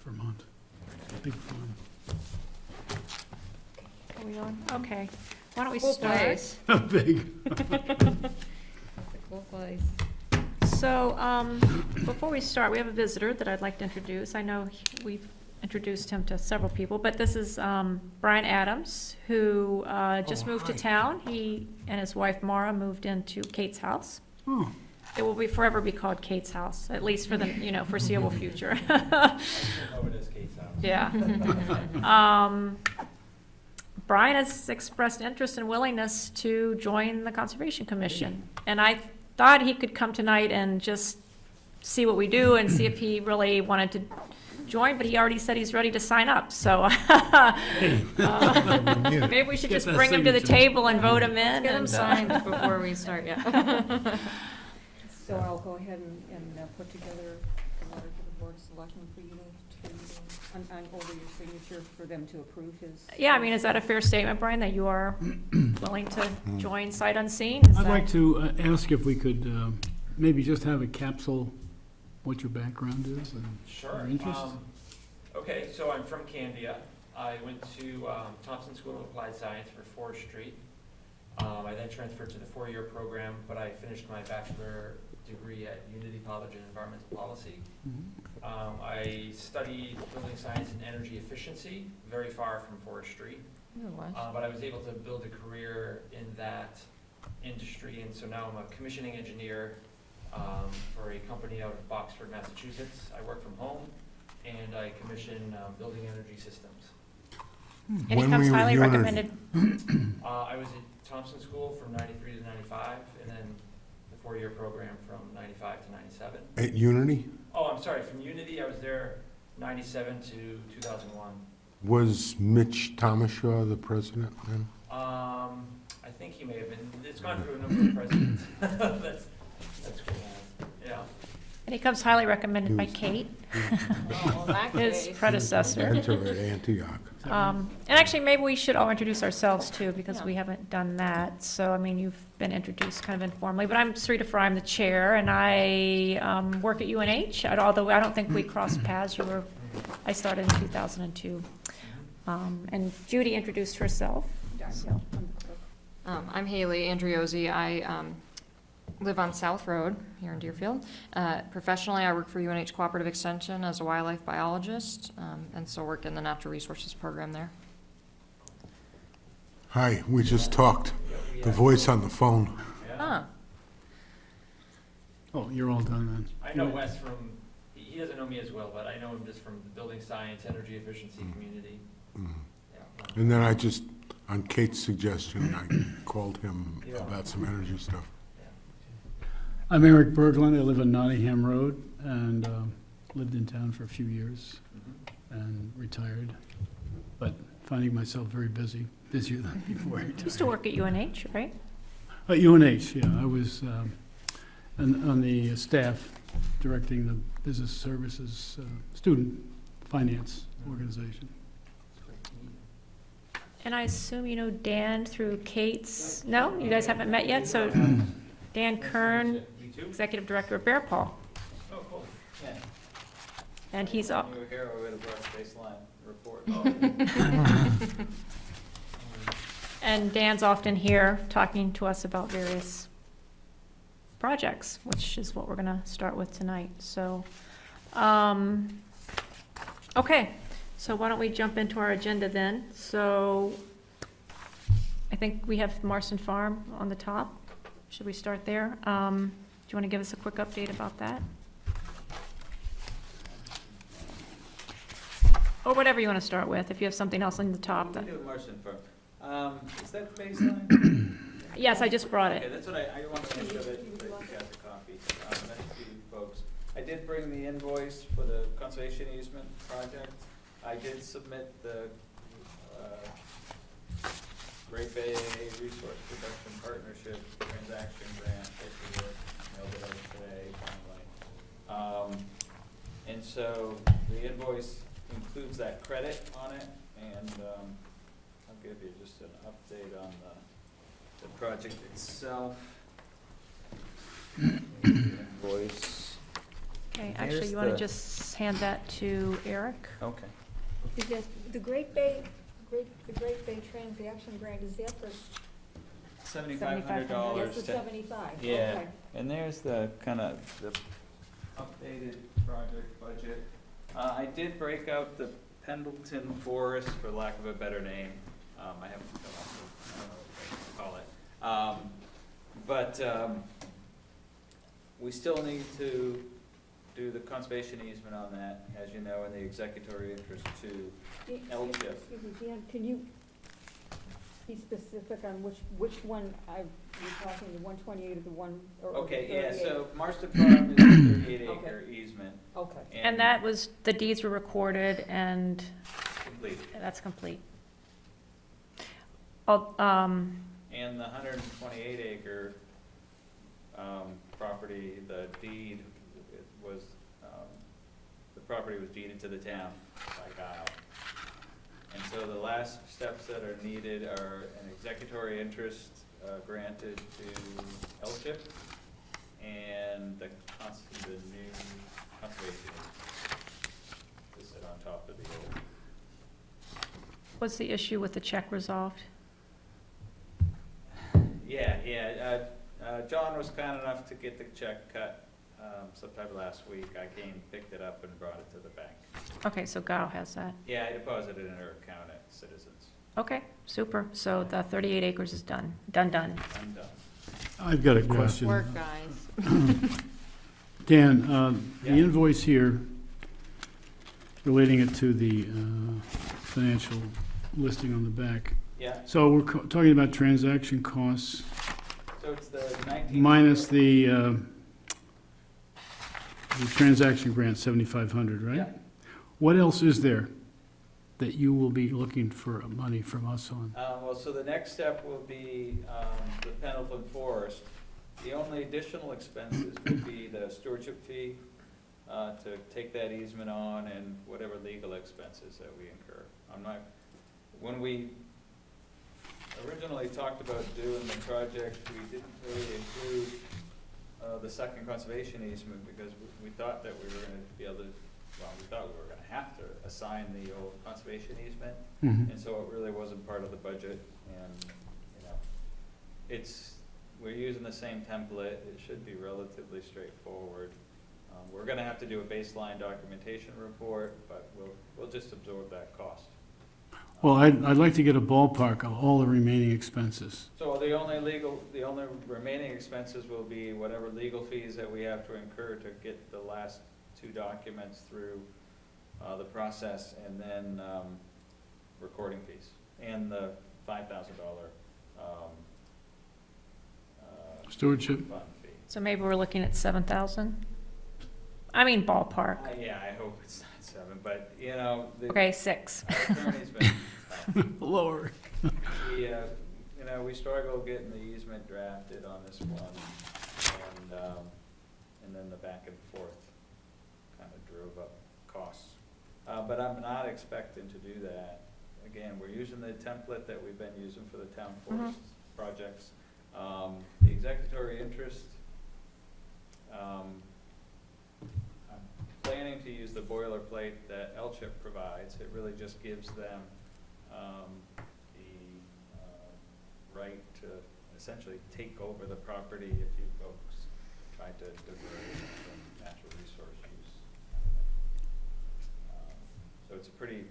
Vermont. It's a big farm. Are we on? Okay. Why don't we Cool start? place. Big. It's a cool place. So, before we start, we have a visitor that I'd like to introduce. I know we've introduced him to several people, but this is Brian Adams, who just moved to hi. town. He and his wife Mara moved into Kate's house. Oh, It will be forever be called Kate's house, at least for the, foreseeable future. Oh, it is Kate's house. Yeah. Brian has expressed interest and willingness to join the Conservation Commission. And I thought he could come tonight and just see what we do and see if he really wanted to join, but he already said he's ready to sign up, so maybe we should Get just that bring him to the signature. table and vote him in. Get them and, signed before we start, yeah. So I'll go ahead and put together a letter to the Board of Selectmen for you to, over your signature for them to approve his. Yeah, I mean, is that a fair statement, Brian, that you are willing to join Sight Unseen? Is I'd that- like to ask if we could maybe just have a capsule, what your background is and Sure. your interests. Okay, so I'm from Candia. I went to Thompson School of Applied Science for forestry. I then transferred to the four-year program, but I finished my bachelor degree at Unity College in Environmental Policy. Mhm. I studied building science and energy efficiency, very far from forestry. But I was able to build a career in that industry, and so now I'm a commissioning engineer for a company out of Boxford, Massachusetts. I work from home, and I commission building energy systems. And he When comes were you at highly Unity? recommended. I was at Thompson School from 93 to 95, and then the four-year program from 95 to 97. At Unity? Oh, I'm sorry, from Unity, I was there 97 to 2001. Was Mitch Thomashaw the president then? I think he may have been, it's gone through a number of presidents. That's cool. Yeah. And he comes highly recommended by He was- Kate, Oh, well, that his case. predecessor. Mentor at Antioch. And actually, maybe we should all introduce ourselves too, because we haven't done that. So, I mean, you've been introduced kind of informally, but I'm Sarita Fry, I'm the chair, and I work at UNH, although I don't think we crossed paths. I started in 2002. And Judy introduced herself. So, I'm Haley Andriozzi. I live on South Road here in Deerfield. Professionally, I work for UNH Cooperative Extension as a wildlife biologist, and so work in the natural resources program there. Hi, we just talked. The voice on the phone. Huh. Oh, you're all done then. I know Wes from, he doesn't know me as well, but I know him just from the building science, energy efficiency community. Mm. Yeah. And then I just, on Kate's suggestion, I called him about some energy stuff. I'm Eric Berglund. I live on Nottingham Road and lived in town for a few years and retired, but finding myself very busy, busier than before I used to retired. work at UNH, right? At UNH, yeah, I was on the staff directing the business services student finance organization. And I assume you know Dan through Kate's, no? You guys haven't met yet? So Dan Kern, You too? Executive Director of Bear Paw. Oh, cool. Yeah. And he's up. When we were here, we would have brought a baseline report. Oh, And Dan's often here talking to us about various projects, which is what we're gonna start with tonight, so. Okay, so why don't we jump into our agenda then? So I think we have Marston Farm on the top. Should we start there? Do you wanna give us a quick update about that? Or whatever you wanna start with, if you have something else on the top that, We do Marston Farm. Is that baseline? yes, I just brought Okay, it. that's what I want to make sure that you got the copy. That's to you folks. I did bring the invoice for the conservation easement project. I did submit the Great Bay Resource Protection Partnership transaction grant paperwork, mailed it out today, finally. And so the invoice includes that credit on it, and I'll give you just an update on the project itself. Invoice. Okay, Here's actually, you want to the- just hand that to Eric? Okay. Is that, the Great Bay transaction grant, is that for? $7,500 That's the to 75, Yeah, okay. and there's the kind of the updated project budget. I did break out the Pendleton Forest, for lack of a better name. I haven't come up with, I don't know what to call it. But we still need to do the conservation easement on that, as you know, in the executory interest to LTIP. Excuse me, Dan, can you be specific on which one you're talking, the 128 or the one, or the Okay, yeah, 38? so Marston Farm is a 38-acre easement. Okay. And that was, the deeds were recorded and Complete. that's complete. And the 128-acre property, the deed was, the property was deeded to the town by Guile. And so the last steps that are needed are an executory interest granted to LTIP and the new conservation to sit on top of the old. What's the issue with the check resolved? Yeah, John was kind enough to get the check cut sometime last week. I came, picked it up and brought it to the bank. Okay, so Gal has that. Yeah, I deposited it in her account at Citizens. Okay, super. So the 38 acres is done. Done. I'm done. I've got a Yeah. question. Work, guys. Dan, the Yeah. invoice here, relating it to the financial listing on the back. Yeah, So we're talking about transaction costs so it's the 19. minus the transaction grant, 7,500, right? Yeah. What else is there that you will be looking for money from us on? Well, so the next step will be the Pendleton Forest. The only additional expenses would be the stewardship fee to take that easement on and whatever legal expenses that we incur. When we originally talked about doing the project, we didn't really include the second conservation easement because we thought that we were gonna be able to, we thought we were gonna have to assign the old conservation easement. Mhm. And so it really wasn't part of the budget, and, we're using the same template, it should be relatively straightforward. We're gonna have to do a baseline documentation report, but we'll just absorb that cost. Well, I'd like to get a ballpark of all the remaining expenses. So the only remaining expenses will be whatever legal fees that we have to incur to get the last two documents through the process, and then recording fees, and the $5,000 Stewardship? fund fee. So maybe we're looking at 7,000? I mean ballpark. Yeah, I hope it's not 7, but, the. Okay, 6. Our attorney's been tough. Lower. We struggled getting the easement drafted on this one, and then the back and forth kind of drove up costs. But I'm not expecting to do that. Again, we're using the template that we've been using for the town forest projects. The executory interest, I'm planning to use the boilerplate that LCHIP provides. It really just gives them the right to essentially take over the property if you folks try to divert it from natural resource use. So it's a pretty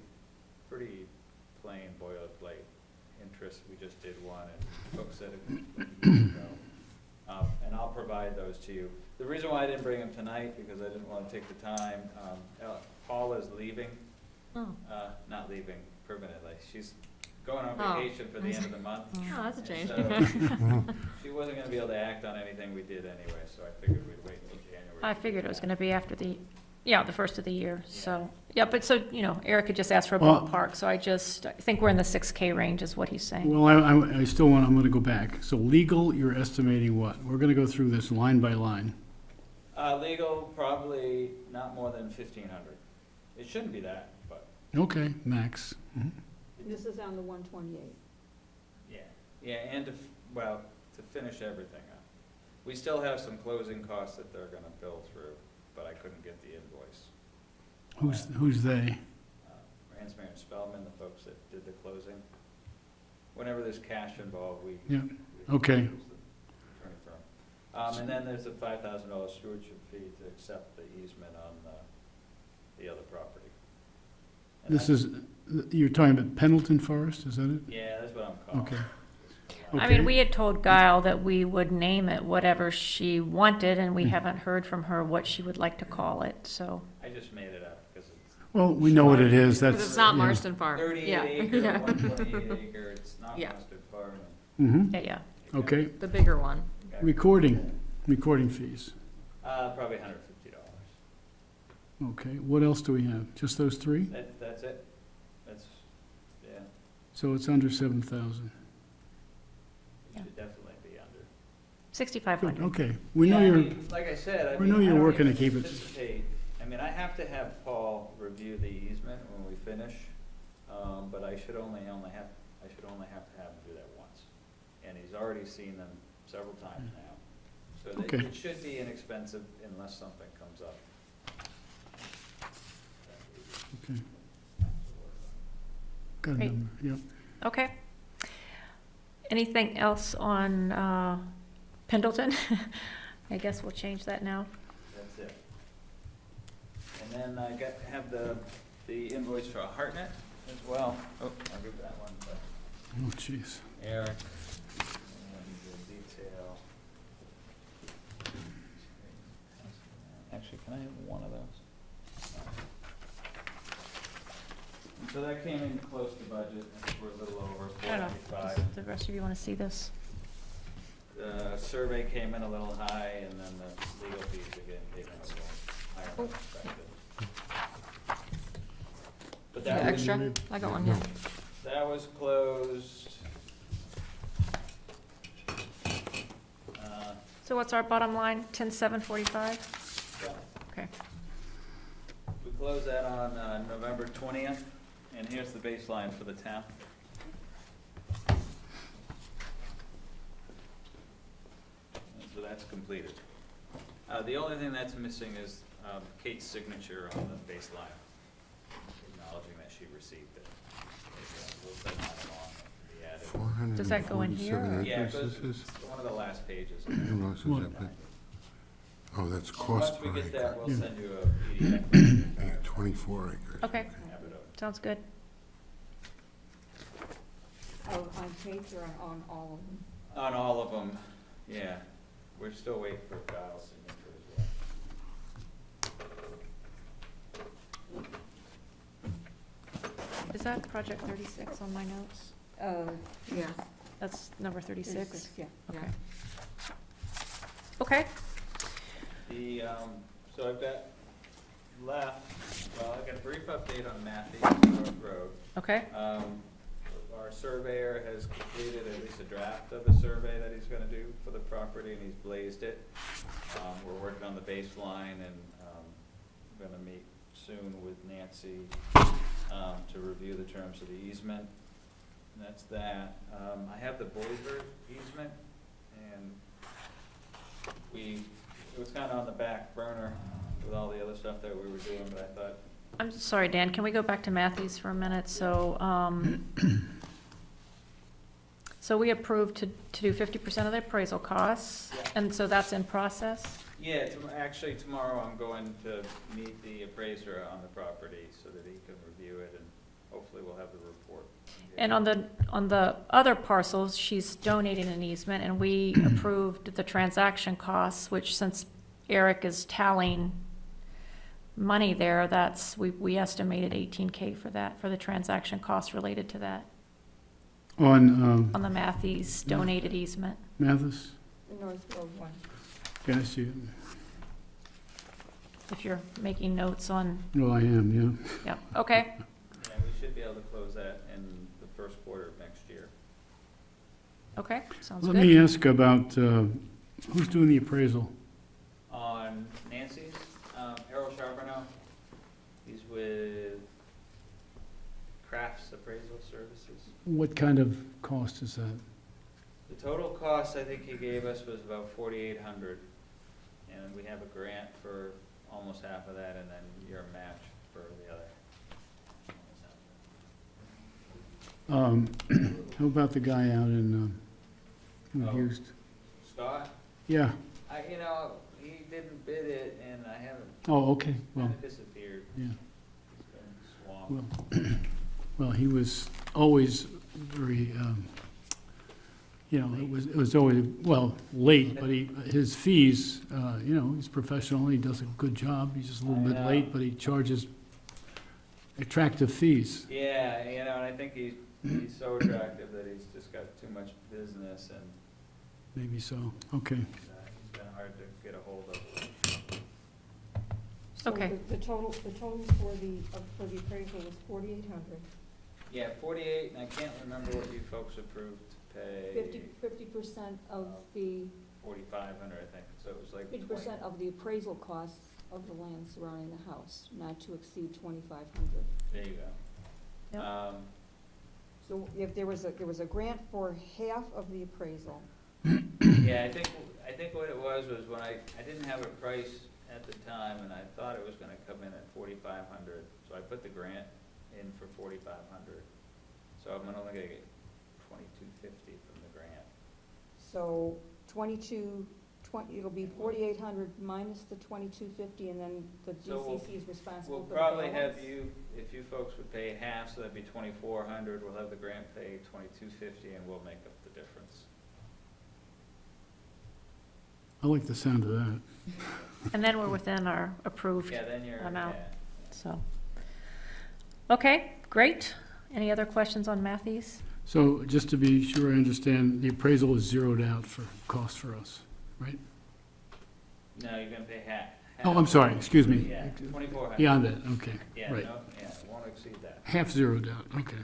plain boilerplate interest. We just did one, and folks said it was good to go. And I'll provide those to you. The reason why I didn't bring them tonight, because I didn't want to take the time, Paula's leaving. Oh, Not leaving permanently. She's going on Oh. vacation for the end of the month. oh, that's a change. So she wasn't gonna be able to act on anything we did anyway, so I figured we'd wait until January. I to do figured it was that. going to be after the first of the year, so. Yeah, but so, Eric had just asked for a Well- ballpark, so I think we're in the 6K range is what he's saying. Well, I still I'm going to go back. So legal, you're estimating what? We're going to go through this line by line. Legal, probably not more than 1,500. It shouldn't be that, but, Okay, max. Mhm. This is on the 128. yeah, and to finish everything up. We still have some closing costs that they're gonna bill through. but I couldn't get the invoice. Who's they? Ransomere and Spellman, the folks that did the closing. Whenever there's cash involved, we. Yeah, we okay. use the attorney firm. And then there's a $5,000 stewardship fee to accept the easement on the other property. And This that's- is, you're talking about Pendleton Forest, is that it? Yeah, that's what I'm calling Okay. it. I Okay. mean, we had told Guile that we would name it whatever she wanted, and we Hmm. haven't heard from her what she would like to call it, so. I just made it up because it's Well, we know what it is, that's. Because it's not yeah. Marston Farm. 38 Yeah. acre, Yeah. 128 acre, it's not Yeah. Mustard Farm. Mhm. Yeah. Okay, The bigger one. recording fees. Probably $150. Okay, what else do we have? Just those three? That's it. That's, yeah, So it's under 7,000. it should definitely be under. 6,500. Good, okay. We know Yeah, I you're, mean, like I said, I we mean, know I you're don't working to even keep it- anticipate- I mean, I have to have Paul review the easement when we finish, but I should only have to have him do that once. And he's already seen them several times now. So Okay. it should be inexpensive unless something comes up. okay, got a Great. number, yep. Okay. Anything else on Pendleton? I guess we'll change that now. That's it. And then I have the invoice for Hartnett as well. Oh, I'll give that one to Oh, jeez. Eric. And the detail. Actually, can I have one of those? And so that came in close to budget. I think we're a little over I don't know. 495. Does the rest of you want to see this? The survey came in a little high, and then the legal fees again came in a little higher than expected. But Yeah, that was, extra. I got one, yeah. that was closed. So what's our bottom line? 10,745? Yeah. Okay. We closed that on November 20th, and here's the baseline for the town. And so that's completed. The only thing that's missing is Kate's signature on the baseline, acknowledging that she received it. We'll send that along and be added. Does that go in here, or- 447 Yeah, it acres, goes, this is? it's one of the last pages. Who else is What? that big? Oh, that's And cost once we per get that, acre. we'll Yeah. send you a PDF. Yeah, 24 acres. Okay, Have it up. sounds good. Oh, on Kate's or on all of them? On all of them, yeah. We're still waiting for Kyle's signature as well. Is that project 36 on my notes? Yes. That's number 36? Yeah. Okay. Okay, The, so I've got left, well, I've got a brief update on Matthews North Road. okay. Our surveyor has completed at least a draft of the survey that he's gonna do for the property, and he's blazed it. We're working on the baseline, and, I'm gonna meet soon with Nancy, to review the terms of the easement. And that's that. I have the Boisvert easement, and it was kinda on the back burner with all the other stuff that we were doing, but I thought, I'm sorry, Dan, can we go back to Matthews for a minute? So, so we approved to do 50% of the appraisal costs, Yeah. and so that's in process? yeah, actually tomorrow I'm going to meet the appraiser on the property so that he can review it, and hopefully we'll have the report. And on the other parcels, she's donating an easement, and we approved the transaction costs, which since Eric is tallying money there, we estimated 18K for that, for the transaction costs related to that, On on the Matthews donated easement. Mathis? The North Road one. Can I see it? If you're making notes on, Oh, I am, yep, okay, Yeah, we should be able to close that in the first quarter of next year. okay, yeah. sounds Let me good. ask about, who's doing the appraisal? On Nancy's, Errol Charbonneau, he's with Crafts Appraisal Services. What kind of cost is that? The total cost I think he gave us was about $4,800, and we have a grant for almost half of that, and then your match for the other. How about the guy out in Oh. Houston? Scott, Yeah, he didn't bid it, and I haven't, oh, okay, well, kinda disappeared. yeah, He's been swamped. well, well, he was always very, it was always, well, late, but his fees, he's professional, he does a good job, he's just a little I bit know. late, but he charges attractive fees. Yeah, and I think he's so attractive that he's just got too much business, and Maybe so, okay. he's been hard to get a hold of. So Okay. The total for the appraisal was 4,800. Yeah, 48, and I can't remember what you folks approved to pay. 50% of the, 4,500, I think, so it was like 50% of the appraisal costs of the land surrounding the house, not to exceed 2,500. There you go. Yep. So if there was a grant for half of the appraisal, Yeah, I think what it was when I didn't have a price at the time, and I thought it was gonna come in at 4,500, so I put the grant in for 4,500. So I'm only gonna get 2,250 from the grant. so it'll be 4,800 minus the 2,250, and then the So DCC is responsible We'll for the probably balance? have you, if you folks would pay half, so that'd be 2,400, we'll have the grant pay 2,250, and we'll make up the difference. I like the sound of that. And then we're within our approved, Yeah, then you're, Amount. yeah. so. Okay, great. Any other questions on Matthews? So just to be sure I understand, the appraisal is zeroed out for cost for us, right? No, you're gonna pay half. Oh, I'm sorry, excuse me. Yeah, 2,400. Beyond that, okay, Yeah, right. no, yeah, it won't exceed that. Half zeroed out, okay.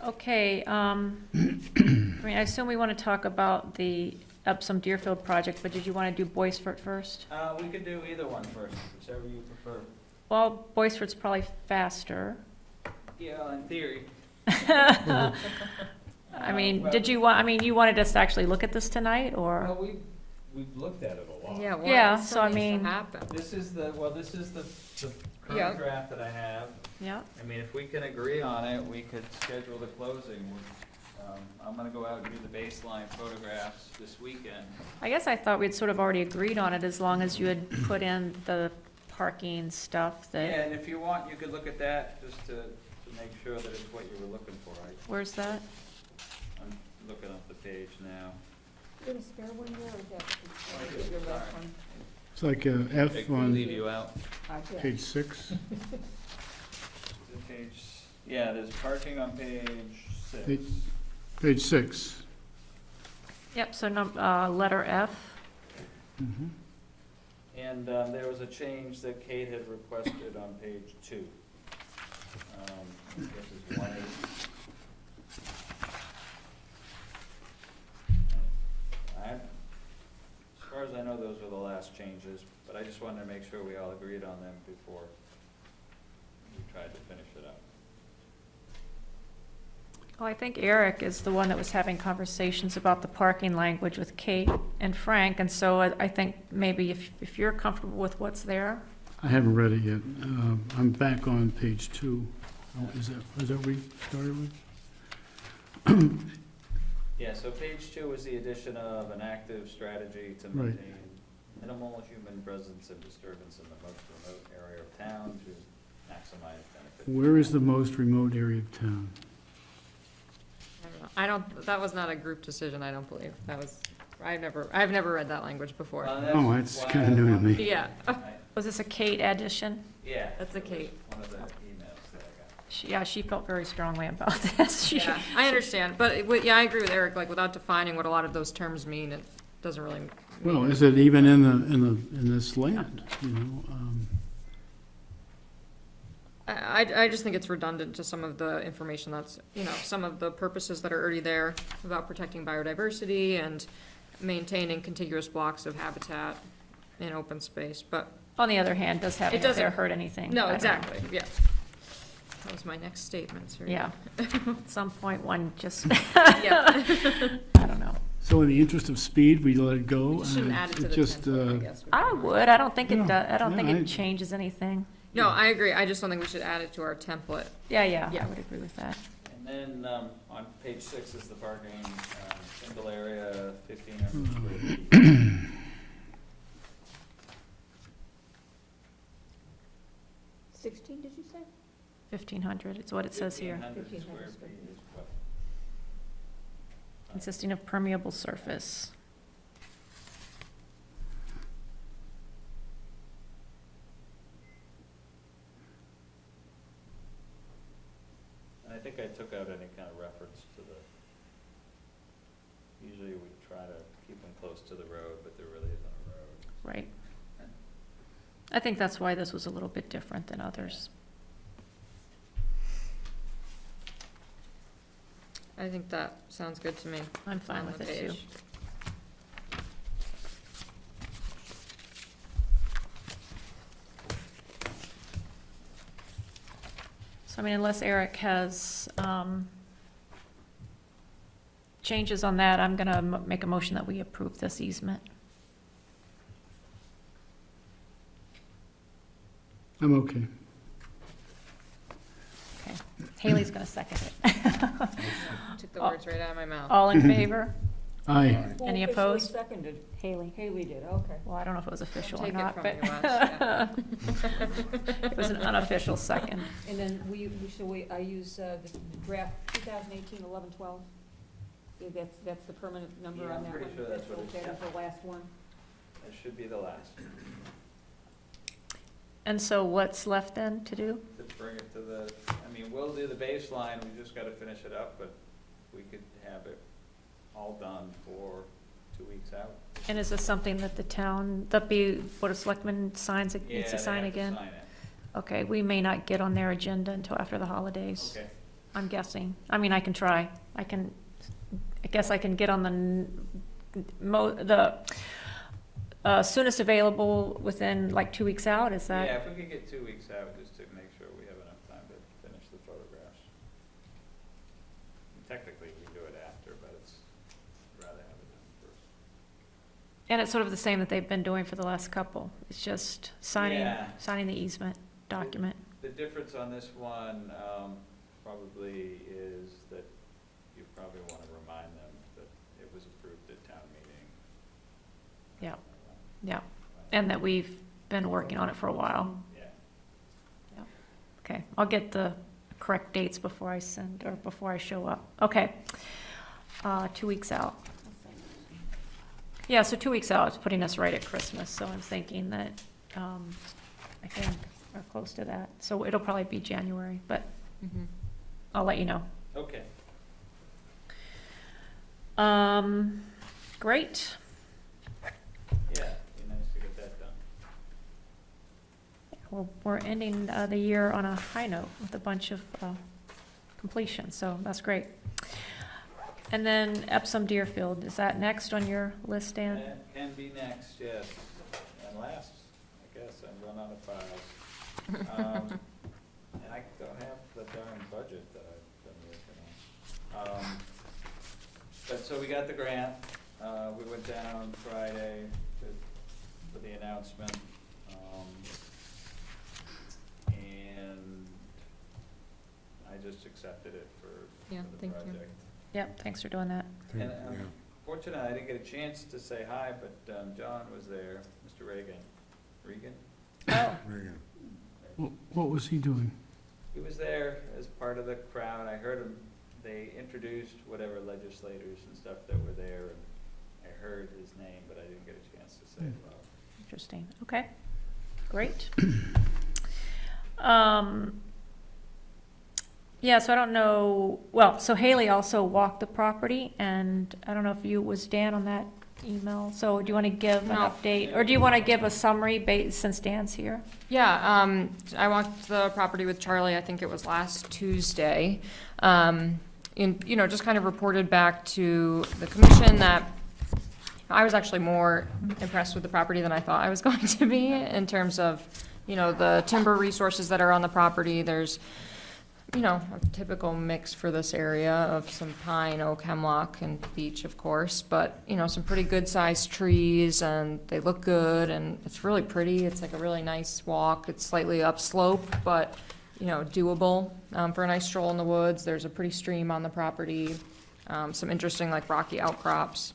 Okay, I mean, I assume we want to talk about the Epsom Deerfield project, but did you want to do Boisfort first? We could do either one first, whichever you prefer. Well, Boisfort's probably faster. Yeah, in theory. I mean, you wanted us to actually look at this tonight, or? Well, we've looked at it a lot. Yeah, Yeah, what so still I needs to mean- happen? This is the Yeah. current draft that I have. Yeah, I mean, if we can agree on it, we could schedule the closing. I'm gonna go out and do the baseline photographs this weekend. I guess I thought we'd sort of already agreed on it, as long as you had put in the parking stuff Yeah, that, and if you want, you could look at that, just to make sure that it's what you were looking for. where's that? I'm looking up the page now. You got a spare one there, or is that I do, your last sorry. one? It's like a F Can we on leave you out? Yeah. page 6. The page, yeah, there's parking on page 6. Page- Page 6. Yep, so letter F. Mhm. And there was a change that Kate had requested on page 2. This is 1A. As far as I know, those were the last changes, but I just wanted to make sure we all agreed on them before we tried to finish it up. Oh, I think Eric is the one that was having conversations about the parking language with Kate and Frank, and so I think maybe if you're comfortable with what's there. I haven't read it yet. I'm back on page 2. Oh, is that where we started with? Yeah, so page 2 is the addition of an active strategy to Right. maintain minimal human presence and disturbance in the most remote area of town to maximize benefit. Where is the most remote area of town? I don't, that was not a group decision, I don't believe. That was, I've never read that language before. Oh, that's why kinda I new to wanted- me. Yeah, Was this a Kate addition? Yeah. That's a it was Kate. One of the emails that I got. Yeah, she felt very strongly about this. She- yeah, I understand, but, yeah, I agree with Eric, like, without defining what a lot of those terms mean, it doesn't really. Well, is it even in this land, you know? I just think it's redundant to some of the information that's, some of the purposes that are already there about protecting biodiversity and maintaining contiguous blocks of habitat in open space, but, On the other hand, does having It it there doesn't- hurt anything? I no, don't know. exactly, yeah. That was my next statement, sir. Yeah. At some point, one just, Yeah. I don't know. So in the interest of speed, we let it go. You shouldn't and add it to it the just, 10 foot, I guess. I would, I don't think it Yeah, does, I don't think yeah, it changes anything. No, I agree, I just don't think we should add it to our template. Yeah, yeah, I Yeah. would agree with that. And then, on page 6 is the parking, single area, 1,500 square feet. 16, did you say? 1,500, it's what it says here, 1,500 square 1,500 square feet is what. consisting of permeable surface. And I think I took out any kind of reference to the, usually we try to keep them close to the road, but there really isn't a road. Right. I think that's why this was a little bit different than others. I think that sounds good to me. I'm fine on with the it too. page. So I mean, unless Eric has changes on that, I'm gonna make a motion that we approve this easement. I'm okay. Okay, Haley's gonna second it. Took the words right out of my mouth. All in favor? Aye. Who Any officially opposed? seconded? Haley. Haley did, okay. Well, I don't know if it was official or Take it not, from but you, Wes, yeah. it was an unofficial second. And then I use the draft 2018-11-12? That's the permanent number Yeah, on I'm that one? pretty sure that's what it- That is the last one? That should be the last, And so what's left then to do? to bring it to the, I mean, we'll do the baseline, we just gotta finish it up, but we could have it all done for 2 weeks out. And is this something that the town, the Board of Selectmen signs, needs Yeah, to they sign have to again? sign it. Okay, we may not get on their agenda until after the holidays, Okay, I'm guessing. I mean, I can try. I guess I can get on the soonest available within like 2 weeks out, is yeah, that? if we could get 2 weeks out, just to make sure we have enough time to finish the photographs. Technically, we do it after, but it's, rather have it done first. And it's sort of the same that they've been doing for the last couple. It's just signing Yeah. the easement document. The difference on this one, probably is that you probably want to remind them that it was approved at town meeting. Yeah, yeah. And that we've been working on it for a while. Yeah. Okay, I'll get the correct dates before I show up. Okay. 2 weeks out. Yeah, so 2 weeks out, it's putting us right at Christmas, so I'm thinking that, I think we're close to that. So it'll probably be January, but Mhm. I'll let you know. Okay. Great. Yeah, be nice to get that done. Well, we're ending the year on a high note with a bunch of completion, so that's great. And then Epsom Deerfield, is that next on your list, Dan? That can be next, yes. And last, I guess, I've run out of files. And I don't have the darn budget that I've been working on. But so we got the grant, we went down Friday for the announcement. And I just accepted it for Yeah, the thank you. project. Yep, thanks for doing that. And Yeah. unfortunately, I didn't get a chance to say hi, but John was there, Mr. Reagan. Regan? Oh, Reagan. What was he doing? He was there as part of the crowd. I heard him, they introduced whatever legislators and stuff that were there, and I heard his name, but I didn't get a chance to say hello. interesting. Okay, great. Yeah, so I don't know, well, so Haley also walked the property, and I don't know if was Dan on that email? So do you want to give an No. update, or do you want to give a summary since Dan's here? Yeah, I walked the property with Charlie, I think it was last Tuesday. And, just kind of reported back to the commission that I was actually more impressed with the property than I thought I was going to be in terms of, the timber resources that are on the property. There's you know, a typical mix for this area of some pine, oak, hemlock, and beech, of course, but, you know, some pretty good-sized trees, and they look good, and it's really pretty. It's like a really nice walk. It's slightly upslope, but, you know, doable, for a nice stroll in the woods. There's a pretty stream on the property, some interesting, like, rocky outcrops.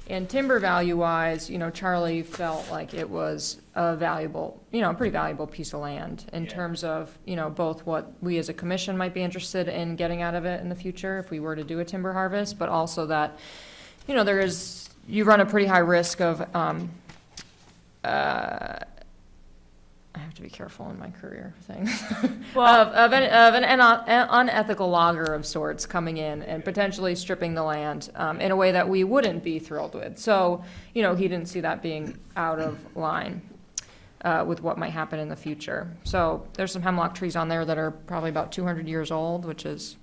And timber value-wise, you know, Charlie felt like it was a valuable, you know, a pretty valuable piece of land in Yeah. terms of, you know, both what we as a commission might be interested in getting out of it in the future if we were to do a timber harvest, but also that, you know, you run a pretty high risk of, I have to be careful in my career thing. Of an unethical logger of sorts coming in and potentially stripping the land in a way that we wouldn't be thrilled with. So, you know, he didn't see that being out of line with what might happen in the future. So there's some hemlock trees on there that are probably about 200 years old, which is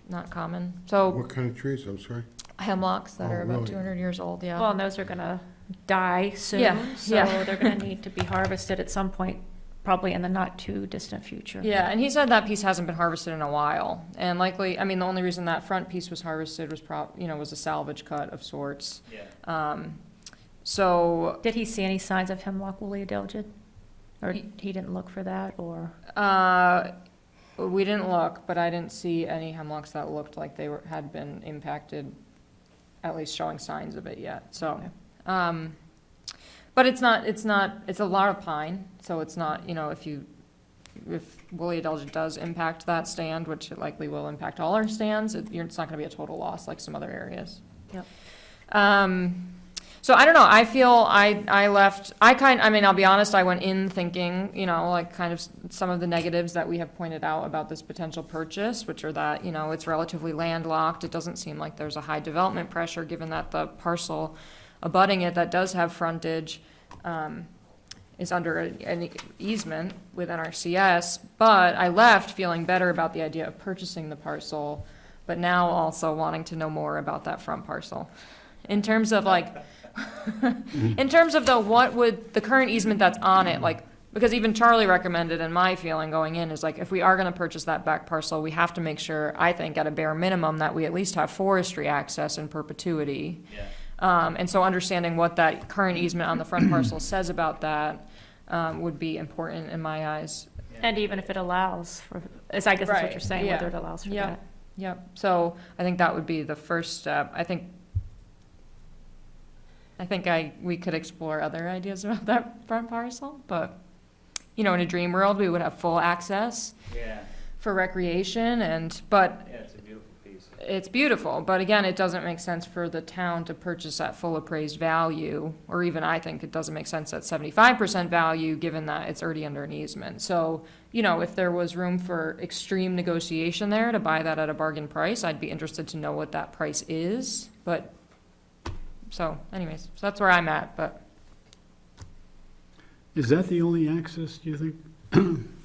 not common. So What kind of trees, I'm sorry? hemlocks that Oh, are about really? 200 years old, yeah. Well, and those are gonna die soon. Yeah, So yeah. they're gonna need to be harvested at some point, probably in the not-too-distant future. Yeah, and he said that piece hasn't been harvested in a while, and likely, I mean, the only reason that front piece was harvested was was a salvage cut of sorts. Yeah. So, Did he see any signs of hemlock woolly adelgid? Or he didn't look for that, or? we didn't look, but I didn't see any hemlocks that looked like had been impacted, at least showing signs of it yet, so. Okay. But it's a lot of pine, so it's not, you know, if woolly adelgid does impact that stand, which it likely will impact all our stands, it's not gonna be a total loss like some other areas. Yep. So I don't know, I feel I'll be honest, I went in thinking, you know, like kind of some of the negatives that we have pointed out about this potential purchase, which are that, you know, it's relatively landlocked. It doesn't seem like there's a high development pressure, given that the parcel abutting it that does have frontage is under an easement with NRCS. But I left feeling better about the idea of purchasing the parcel, but now also wanting to know more about that front parcel. In terms of like, in terms of what would the current easement that's on it, like, because even Charlie recommended, and my feeling going in is like, if we are gonna purchase that back parcel, we have to make sure, I think, at a bare minimum, that we at least have forestry access in perpetuity. Yeah. And so understanding what that current easement on the front parcel says about that would be important in my eyes. And even if it allows for, I guess that's what Right, you're saying, yeah. whether it allows for Yeah. that. Yep, so I think that would be the first step. I think we could explore other ideas about that front parcel, but, you know, in a dream world, we would have full access Yeah, for recreation but yeah, it's a beautiful piece. it's beautiful, but again, it doesn't make sense for the town to purchase at full appraised value, or even I think it doesn't make sense at 75% value, given that it's already under an easement. So, you know, if there was room for extreme negotiation there to buy that at a bargain price, I'd be interested to know what that price is, but, so anyways, so that's where I'm at, but. Is that the only access, do you think?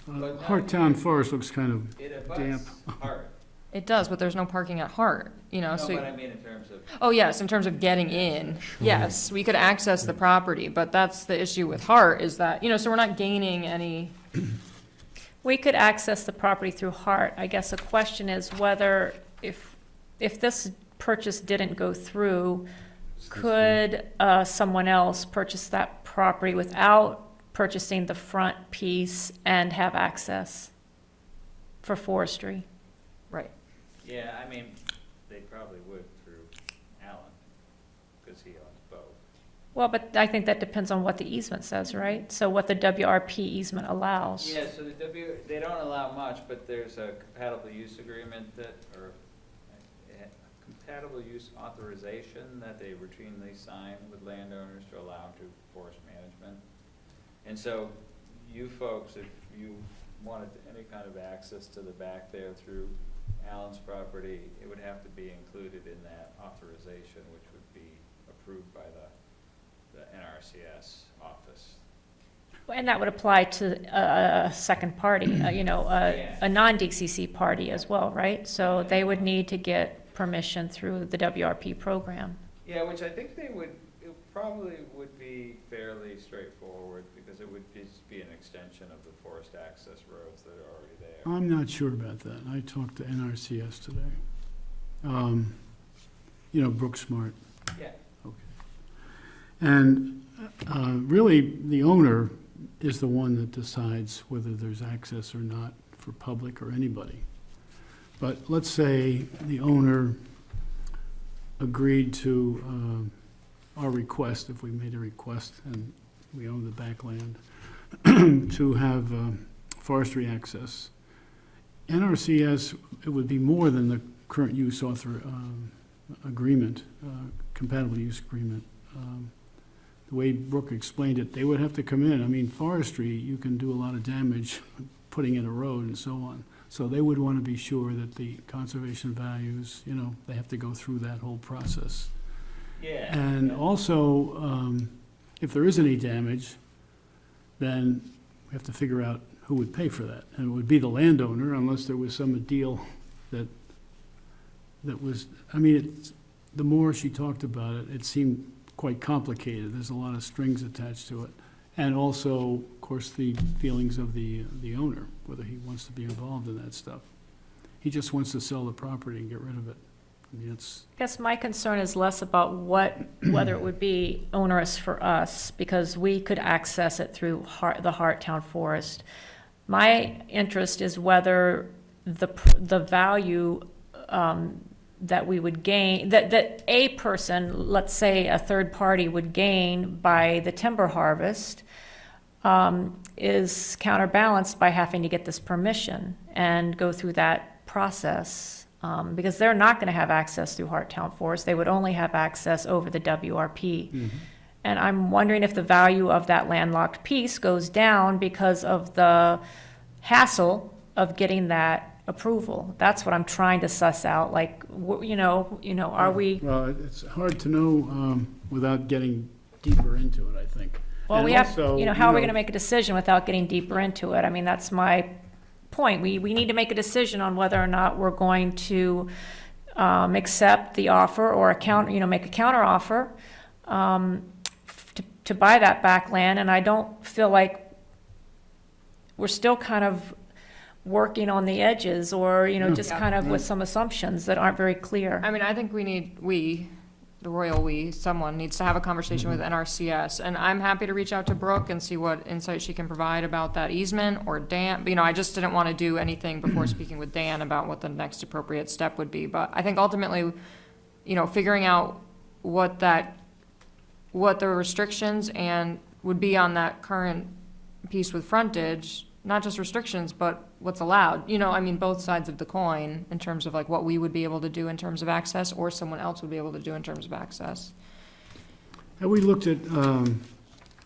But not Hartown here. Forest looks kind of, It Damp. abuts Hart. It does, but there's no parking at Hart, you know, No, so. but I mean in terms of, Oh, yes, in terms of getting in, yes, we could access the property, but that's the issue with Hart, is that, you know, so we're not gaining any, We could access the property through Hart. I guess the question is whether, if this purchase didn't go through, could someone else purchase that property without purchasing the front piece and have access for forestry? right. yeah, I mean, they probably would through Alan, because he owns both. Well, but I think that depends on what the easement says, right? So what the WRP easement allows. Yeah, so they don't allow much, but there's a compatible use agreement or compatible use authorization that they routinely sign with landowners to allow them to forest management. And so you folks, if you wanted any kind of access to the back there through Alan's property, it would have to be included in that authorization, which would be approved by the NRCS office. And that would apply to a second party, Yeah. a non-DCC party as well, right? So they would need to get permission through the WRP program. Yeah, which I think they would, probably would be fairly straightforward, because it would just be an extension of the forest access roads that are already there. I'm not sure about that. I talked to NRCS today. You know, Brooke Smart. Yeah. And really, the owner is the one that decides whether there's access or not for public or anybody. But let's say the owner agreed to our request, if we made a request and we own the backland, to have forestry access. NRCS, it would be more than the current use agreement, compatible use agreement. The way Brooke explained it, they would have to come in. I mean, forestry, you can do a lot of damage putting in a road and so on. So they would want to be sure that the conservation values, you know, they have to go through that whole process. Yeah. And also, if there is any damage, then we have to figure out who would pay for that. And it would be the landowner, unless there was some deal that was, I mean, the more she talked about it, it seemed quite complicated. There's a lot of strings attached to it. And also, of course, the feelings of the owner, whether he wants to be involved in that stuff. He just wants to sell the property and get rid of it. I mean, it's, I guess my concern is less about whether it would be onerous for us, because we could access it through the Harttown Forest. My interest is whether the value that we would gain, that a person, let's say a third party, would gain by the timber harvest, is counterbalanced by having to get this permission and go through that process. Because they're not going to have access through Harttown Forest. They would only have access over the WRP. And I'm wondering if the value of that landlocked piece goes down because of the hassle of getting that approval. That's what I'm trying to suss out, like, are we, well, it's hard to know without getting deeper into it, I think. well, And we have, also, how are we know, going to make a decision without getting deeper into it? I mean, that's my point. We need to make a decision on whether or not we're going to accept the offer or make a counter offer to buy that back land. And I don't feel like we're still kind of working on the edges, or, just Yeah. kind of with some assumptions that aren't very clear. I mean, I think the royal someone needs to have a conversation with NRCS, and I'm happy to reach out to Brooke and see what insight she can provide about that easement, or Dan. I just didn't want to do anything before speaking with Dan about what the next appropriate step would be. But I think ultimately, figuring out what the restrictions and would be on that current piece with frontage, not just restrictions, but what's allowed, both sides of the coin in terms of like what we would be able to do in terms of access, or someone else would be able to do in terms of access. Have we looked at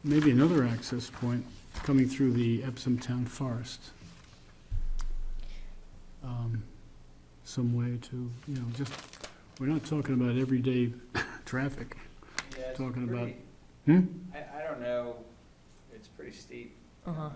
maybe another access point coming through the Epsom Town Forest? Some way to, we're not talking about everyday traffic. Yeah, it's Talking about- pretty- I don't know, it's pretty steep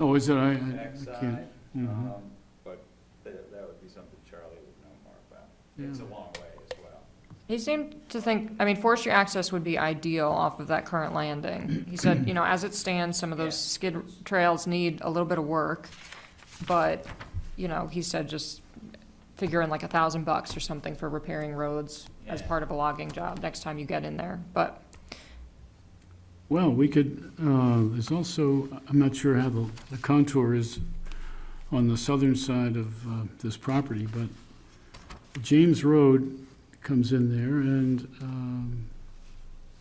Oh, is it? I backside, can't. Mhm. but that would be something Charlie would know more about. Yeah. It's a long way as well. He seemed to think, forestry access would be ideal off of that current landing. He said, as it stands, some of those Yeah. skid trails need a little bit of work, but, he said just figure in like $1,000 or something for repairing roads as Yeah. part of a logging job next time you get in there, but. Well, we could, there's also, I'm not sure how the contour is on the southern side of this property, but James Road comes in there, and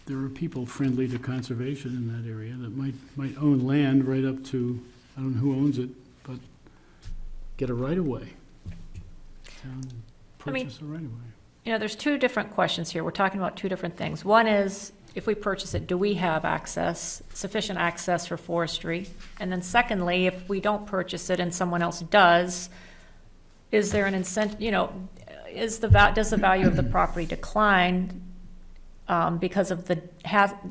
there are people friendly to conservation in that area that might own land right up to, I don't know who owns it, but get a right-of-way. Purchase a right-of-way. There's two different questions here. We're talking about two different things. One is, if we purchase it, do we have sufficient access for forestry? And then secondly, if we don't purchase it and someone else does, is there an incentive, does the value of the property decline because of the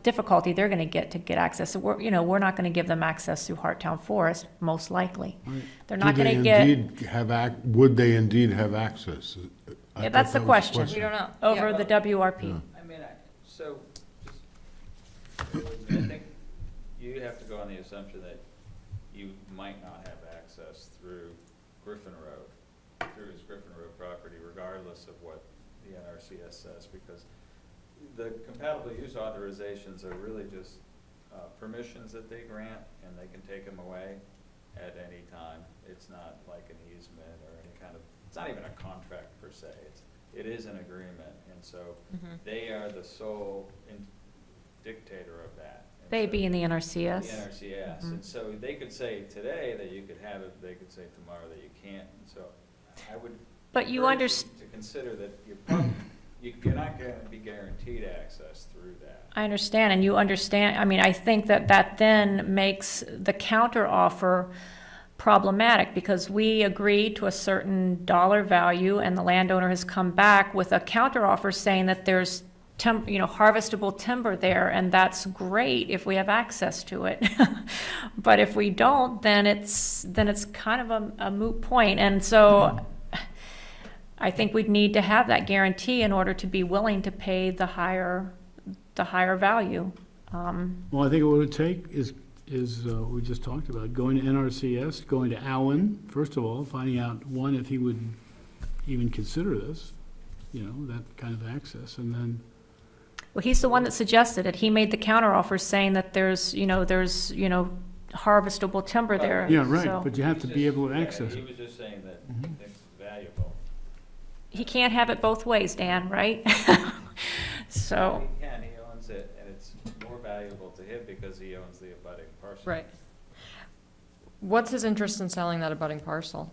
difficulty they're going to get access? So we're not going to give them access through Harttown Forest, most likely. Right. They're not Do they going to get indeed would they indeed have access? I Yeah, thought that's the that was question. We don't know. over Yeah. the WRP. Yeah. So, I think you have to go on the assumption that you might not have access through Griffin Road, through his Griffin Road property, regardless of what the NRCS says, because the compatible use authorizations are really just permissions that they grant, and they can take them away at any time. It's not like an easement or any kind of, it's not even a contract per se. It is an agreement, and so they are the sole dictator of that. And They so- being the NRCS. The NRCS, Mhm. and so they could say today that you could have it, they could say tomorrow that you can't, and so I would. But you encourage underst- To consider that you're not gonna be guaranteed access through that. I understand, and you understand, I mean, I think that then makes the counteroffer problematic, because we agreed to a certain dollar value, and the landowner has come back with a counteroffer saying that there's harvestable timber there, and that's great if we have access to it. But if we don't, then it's kind of a moot point, and so I think we'd need to have that guarantee in order to be willing to pay the higher value. Well, I think what it would take is what we just talked about, going to NRCS, going to Allen, first of all, finding out, one, if he would even consider this, that kind of access, and then, Well, he's the one that suggested it. He made the counteroffer saying that there's harvestable timber there. yeah, so- right, but you have to be able to access He it. was just saying that Mhm. he thinks it's valuable. He can't have it both ways, Dan, right? So, He can, he owns it, and it's more valuable to him because he owns the abutting parcel. Right. What's his interest in selling that abutting parcel?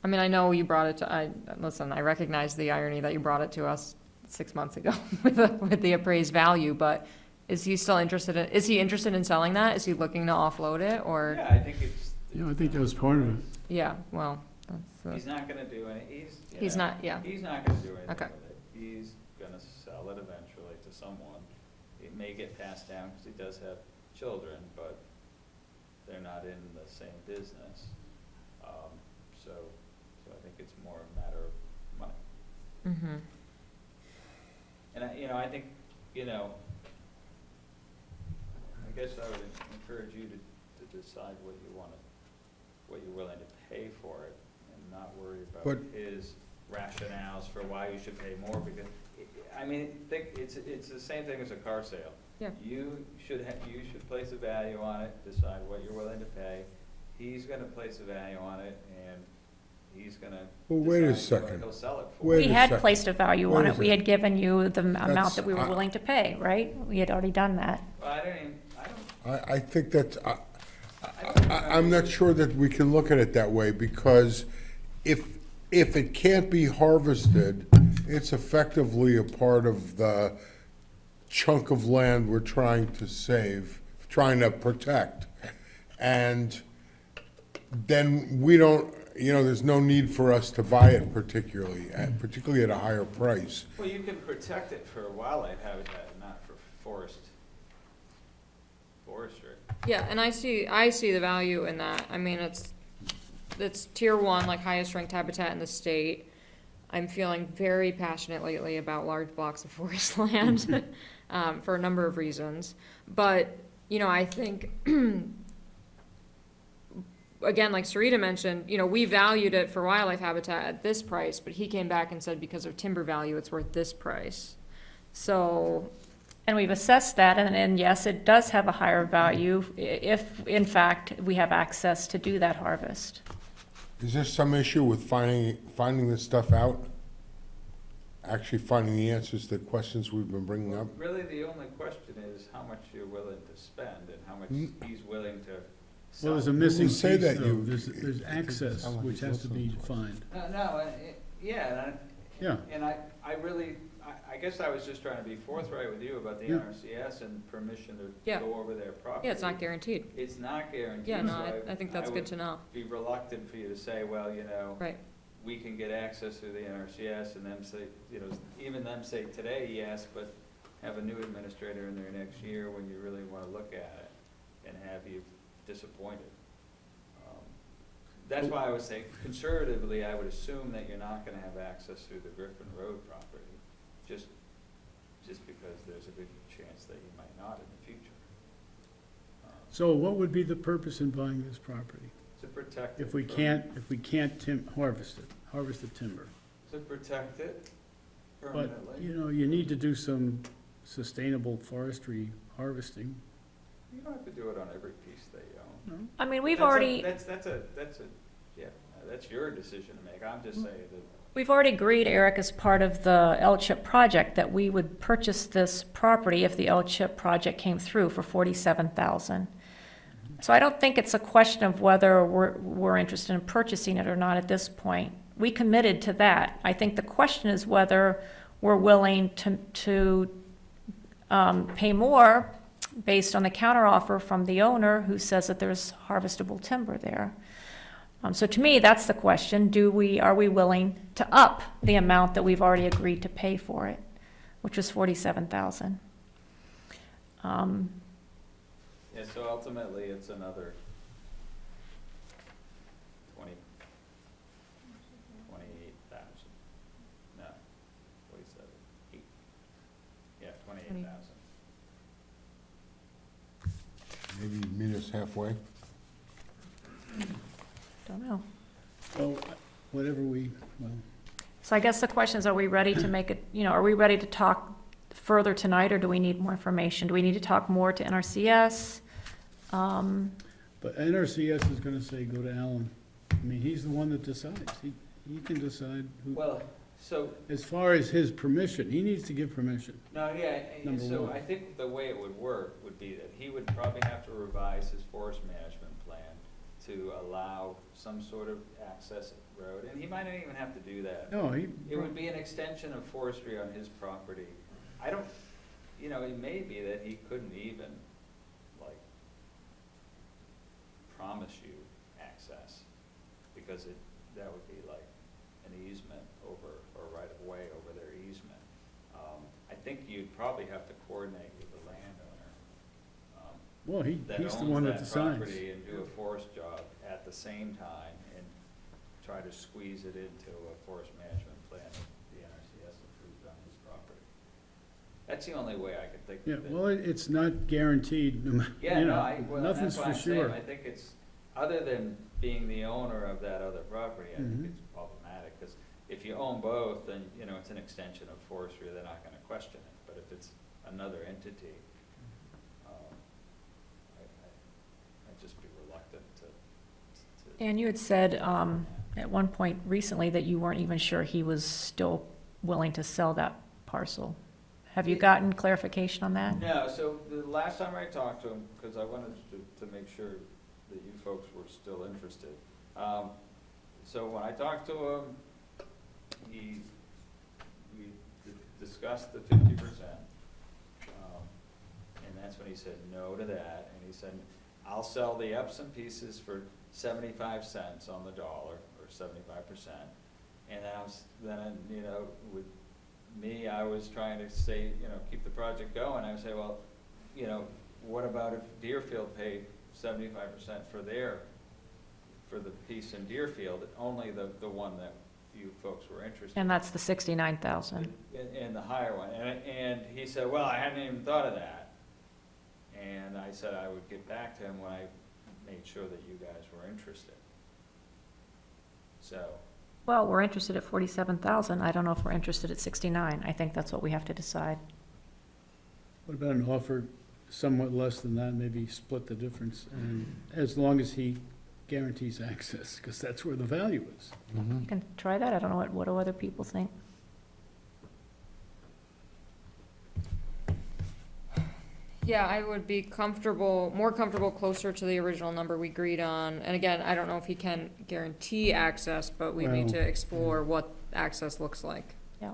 I mean, I know you brought it to, I recognize the irony that you brought it to us 6 months ago with the appraised value, but is he still interested is he interested in selling that? Is he looking to offload it, or? Yeah, I think it's. I think that was part of it. Yeah, well, He's that's, not gonna do any, he's not, yeah. He's not gonna do anything Okay. with it. He's gonna sell it eventually to someone. It may get passed down, because he does have children, but they're not in the same business. So I think it's more a matter of money. Mm-hmm. And I think, I guess I would encourage you to decide what you're willing to pay for it, and not worry about But- his rationales for why you should pay more, because, it's the same thing as a car sale. Yeah. You should place a value on it, decide what you're willing to pay. He's gonna place a value on it, and he's gonna Well, wait a decide what second. he'll sell it for. Wait we a had second. placed a value on Wait a it. We second. had given you the amount That's- that we were willing to pay, right? We had already done that. Well, I don't. I think that's, I'm not sure that we can look at it that way, because if it can't be harvested, it's effectively a part of the chunk of land we're trying to save, trying to protect. And then we don't, there's no need for us to buy it particularly at a higher price. Well, you can protect it for wildlife habitat, not for forestry. Yeah, and I see the value in that. I mean, it's tier 1, like highest ranked habitat in the state. I'm feeling very passionate lately about large blocks of forest land, for a number of reasons. But, I think, again, like Sarita mentioned, we valued it for wildlife habitat at this price, but he came back and said because of timber value, it's worth this price. So, And we've assessed that, and yes, it does have a higher value if, in fact, we have access to do that harvest. Is there some issue with finding this stuff out? Actually finding the answers to the questions we've been bringing up? Really, the only question is how much you're willing to spend and how much he's willing to Well, sell. there's a missing You piece, say that though. you- There's it access, sounds like which he's has to be listening to us. defined. Yeah, Yeah. and I really, I guess I was just trying to be forthright with you about the Yeah. NRCS and permission to Yeah. go over their property. yeah, it's not guaranteed. It's not guaranteed. Yeah, no, so I think that's good to know. Be reluctant for you to say, well, Right. we can get access through the NRCS, and them say, even them say today, yes, but have a new administrator in there next year when you really wanna look at it, and have you disappointed. That's why I would say conservatively, I would assume that you're not gonna have access through the Griffin Road property. Just just because there's a good chance that you might not in the future. So what would be the purpose in buying this property? To protect it. If we can't harvest the timber? To protect it But, permanently. you know, you need to do some sustainable forestry harvesting. You don't have to do it on every piece that you own. No? I mean, we've That's a- already, yeah, that's your decision to make. I'm just saying that, we've already agreed, Eric, as part of the L-chip project, that we would purchase this property if the L-chip project came through for $47,000. So I don't think it's a question of whether we're interested in purchasing it or not at this point. We committed to that. I think the question is whether we're willing to pay more based on the counteroffer from the owner who says that there's harvestable timber there. So to me, that's the question. Are we willing to up the amount that we've already agreed to pay for it, which was $47,000? yeah, so ultimately, it's another 28,000. No, 47, 8. Yeah, 28,000. Maybe meet us halfway? Don't know. Well, well, So I guess the question is, are we ready to make it, are we ready to talk further tonight, or do we need more information? Do we need to talk more to NRCS? but NRCS is gonna say, go to Alan. I mean, he's the one that decides. He can decide who, Well, so, as far as his permission, he needs to give permission. no, yeah, Number so one. I think the way it would work would be that he would probably have to revise his forest management plan to allow some sort of access road, and he might not even have to do that. No, It would be an extension of forestry on his property. I don't, it may be that he couldn't even, like, promise you access, because that would be like an easement over, or right of way over their easement. I think you'd probably have to coordinate with the landowner, well, that he's the owns one that that decides. property and do a forest job at the same time, and try to squeeze it into a forest management plan that the NRCS approved on his property. That's the only way I could think Yeah, of it. well, it's not guaranteed, Yeah, you no, know, well, nothing's that's what for I'm saying. sure. I think it's, other than being the owner of that other property, I think Mhm. it's problematic, because if you own both, then, it's an extension of forestry, they're not gonna question it. But if it's another entity, I'd just be reluctant to. And you had said at one point recently that you weren't even sure he was still willing to sell that parcel. Have you gotten clarification on that? No, so the last time I talked to him, because I wanted to make sure that you folks were still interested. So when I talked to him, we discussed the 50%. And that's when he said no to that, and he said, I'll sell the Epsom pieces for 75 cents on the dollar, or 75%. And then with me, I was trying to say, keep the project going. I would say, well, what about if Deerfield paid 75% for the piece in Deerfield, only the one that you folks were interested in? And that's the 69,000. In the higher one, and he said, well, I hadn't even thought of that. And I said I would get back to him when I made sure that you guys were interested. So, Well, we're interested at 47,000. I don't know if we're interested at 69. I think that's what we have to decide. What about an offer somewhat less than that, maybe split the difference, and as long as he guarantees access, because that's where the value is. You can try that. I don't know what do other people think. Yeah, I would be more comfortable closer to the original number we agreed on. And again, I don't know if he can guarantee access, but we need Well, to explore what access looks like. Yeah.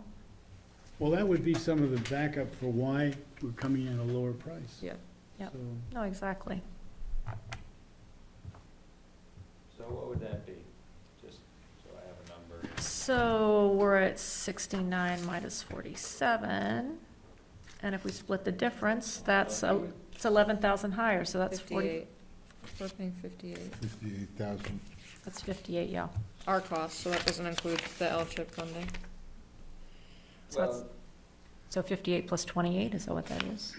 Well, that would be some of the backup for why we're coming in at a lower price. Yeah. Yep. So, No, exactly. so what would that be? Just so I have a number. So we're at 69 minus 47. And if we split the difference, it's 11,000 higher, so that's 40. 58. We're paying 58. 58,000. That's 58, yeah. Our cost, so that doesn't include the L-chip funding. So that's, Well, So 58 plus 28, is that what that is?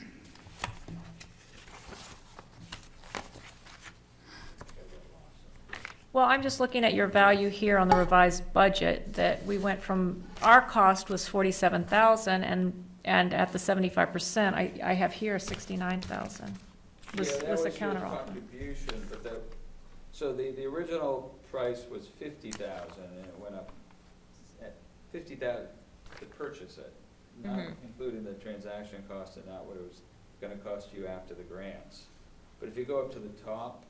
Well, I'm just looking at your value here on the revised budget, that we went from, our cost was 47,000, and at the 75%, I have here 69,000. Yeah, Was that a was your counteroffer. contribution, but that, so the original price was 50,000, and it went up at 50,000 to purchase it, not Mhm. including the transaction cost and not what it was gonna cost you after the grants. But if you go up to the top,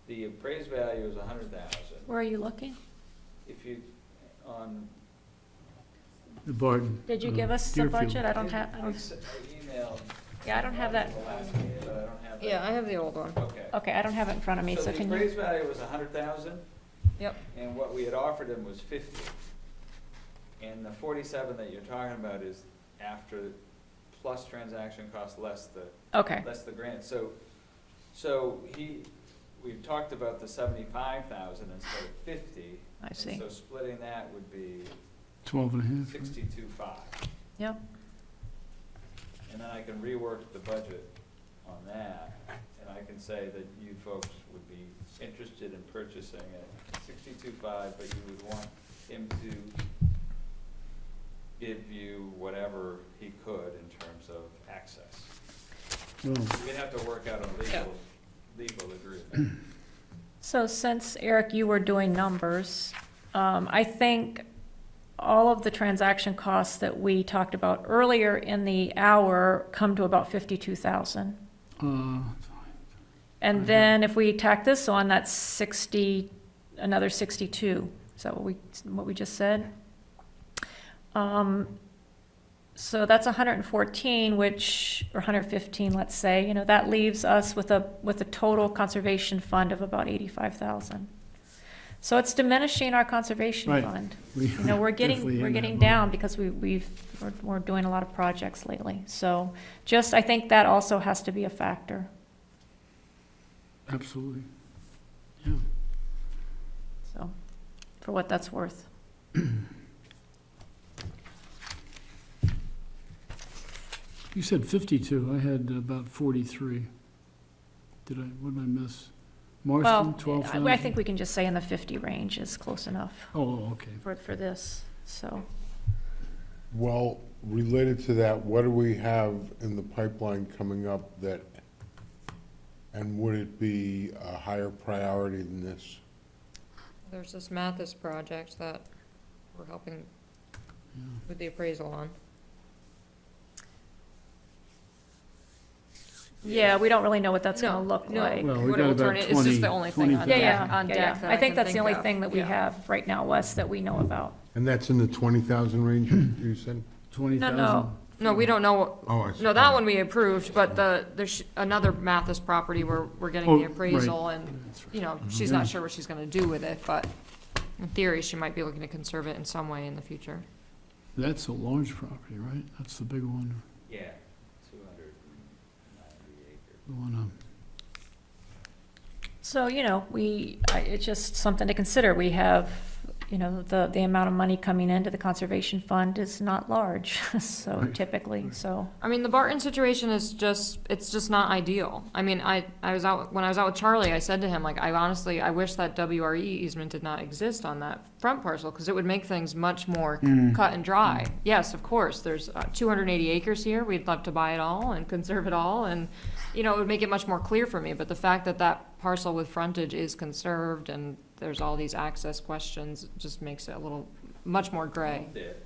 the appraised value is 100,000. Where are you looking? If you, on, The Barton. Did you give us the Deerfield. budget? I don't have, I emailed. yeah, I don't have that. the last meeting, but I don't have that. Yeah, I have the old one. Okay. Okay, I don't have it in front of me, so the can you? appraised value was 100,000, Yep. and what we had offered him was 50. And the 47 that you're talking about is after, plus transaction cost, less the, Okay, less the grant. So we talked about the 75,000 instead of 50. I and see. So splitting that would be 12 and a half. right? 62.5. Yep. And then I can rework the budget on that, and I can say that you folks would be interested in purchasing at 62.5, but you would want him to give you whatever he could in terms of access. Well, We'd have to work out a legal agreement. So since, Eric, you were doing numbers, I think all of the transaction costs that we talked about earlier in the hour come to about 52,000. And then if we tack this on, that's 60, another 62. Is that what we just said? So that's 114, which, or 115, let's say, you know, that leaves us with a total conservation fund of about 85,000. So it's diminishing our conservation Right. fund. we You know, we're definitely in getting that down mode. because we're doing a lot of projects lately. So just, I think that also has to be a factor. Absolutely. Yeah. So, for what that's worth. You said 52. I had about 43. What did I miss? Well, Marston, 12,000? I think we can just say in the 50 range is close enough Oh, okay. for this, so. Well, related to that, what do we have in the pipeline coming up that, and would it be a higher priority than this? There's this Mathis project that we're helping Yeah. with the appraisal on. Yeah, we don't really know what that's gonna No, look no. like. Well, we What got it will about turn it- it's just the 20 only thing on 20,000. Yeah, deck, on yeah, deck yeah. that I think can that's the only of. thing that we Yeah. have right now, Wes, that we know about. And that's in the 20,000 range, you said? 20,000? No, we don't know, Oh, I see. no, that one we approved, but there's another Mathis property where we're getting Oh, the right. appraisal, and, That's right. you know, she's not sure what she's gonna do with it, but in theory, she might be looking to conserve it in some way in the future. That's a large property, right? That's the big one, Yeah, 290 acres. the one, So, you know, it's just something to consider. We have, you know, the amount of money coming into the conservation fund is not large, so Right. typically, so. I mean, the Barton situation is it's just not ideal. I mean, when I was out with Charlie, I said to him, like, I wish that WRE easement did not exist on that front parcel, because it would make things much more cut and dry. Yes, of course, there's 280 acres here, we'd love to buy it all and conserve it all, and, you know, it would make it much more clear for me, but the fact that that parcel with frontage is conserved and there's all these access questions, just makes it much more gray. Did.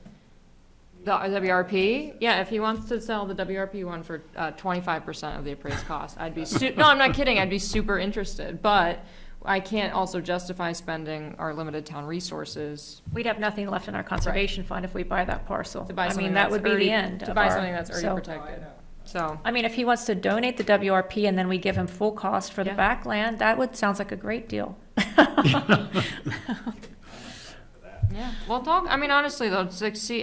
The WRP, yeah, if he wants to sell the WRP one for 25% of the appraised cost, I'd be, no, I'm not kidding, I'd be super interested, but I can't also justify spending our limited town resources We'd have nothing left in our conservation fund if we buy that parcel. to buy I something mean, that that's would be already- the end to of buy our- something that's already so- protected. So, I mean, if he wants to donate the WRP and then we give him full cost for the Yeah. backland, sounds like a great deal. yeah, well, I mean, honestly, though,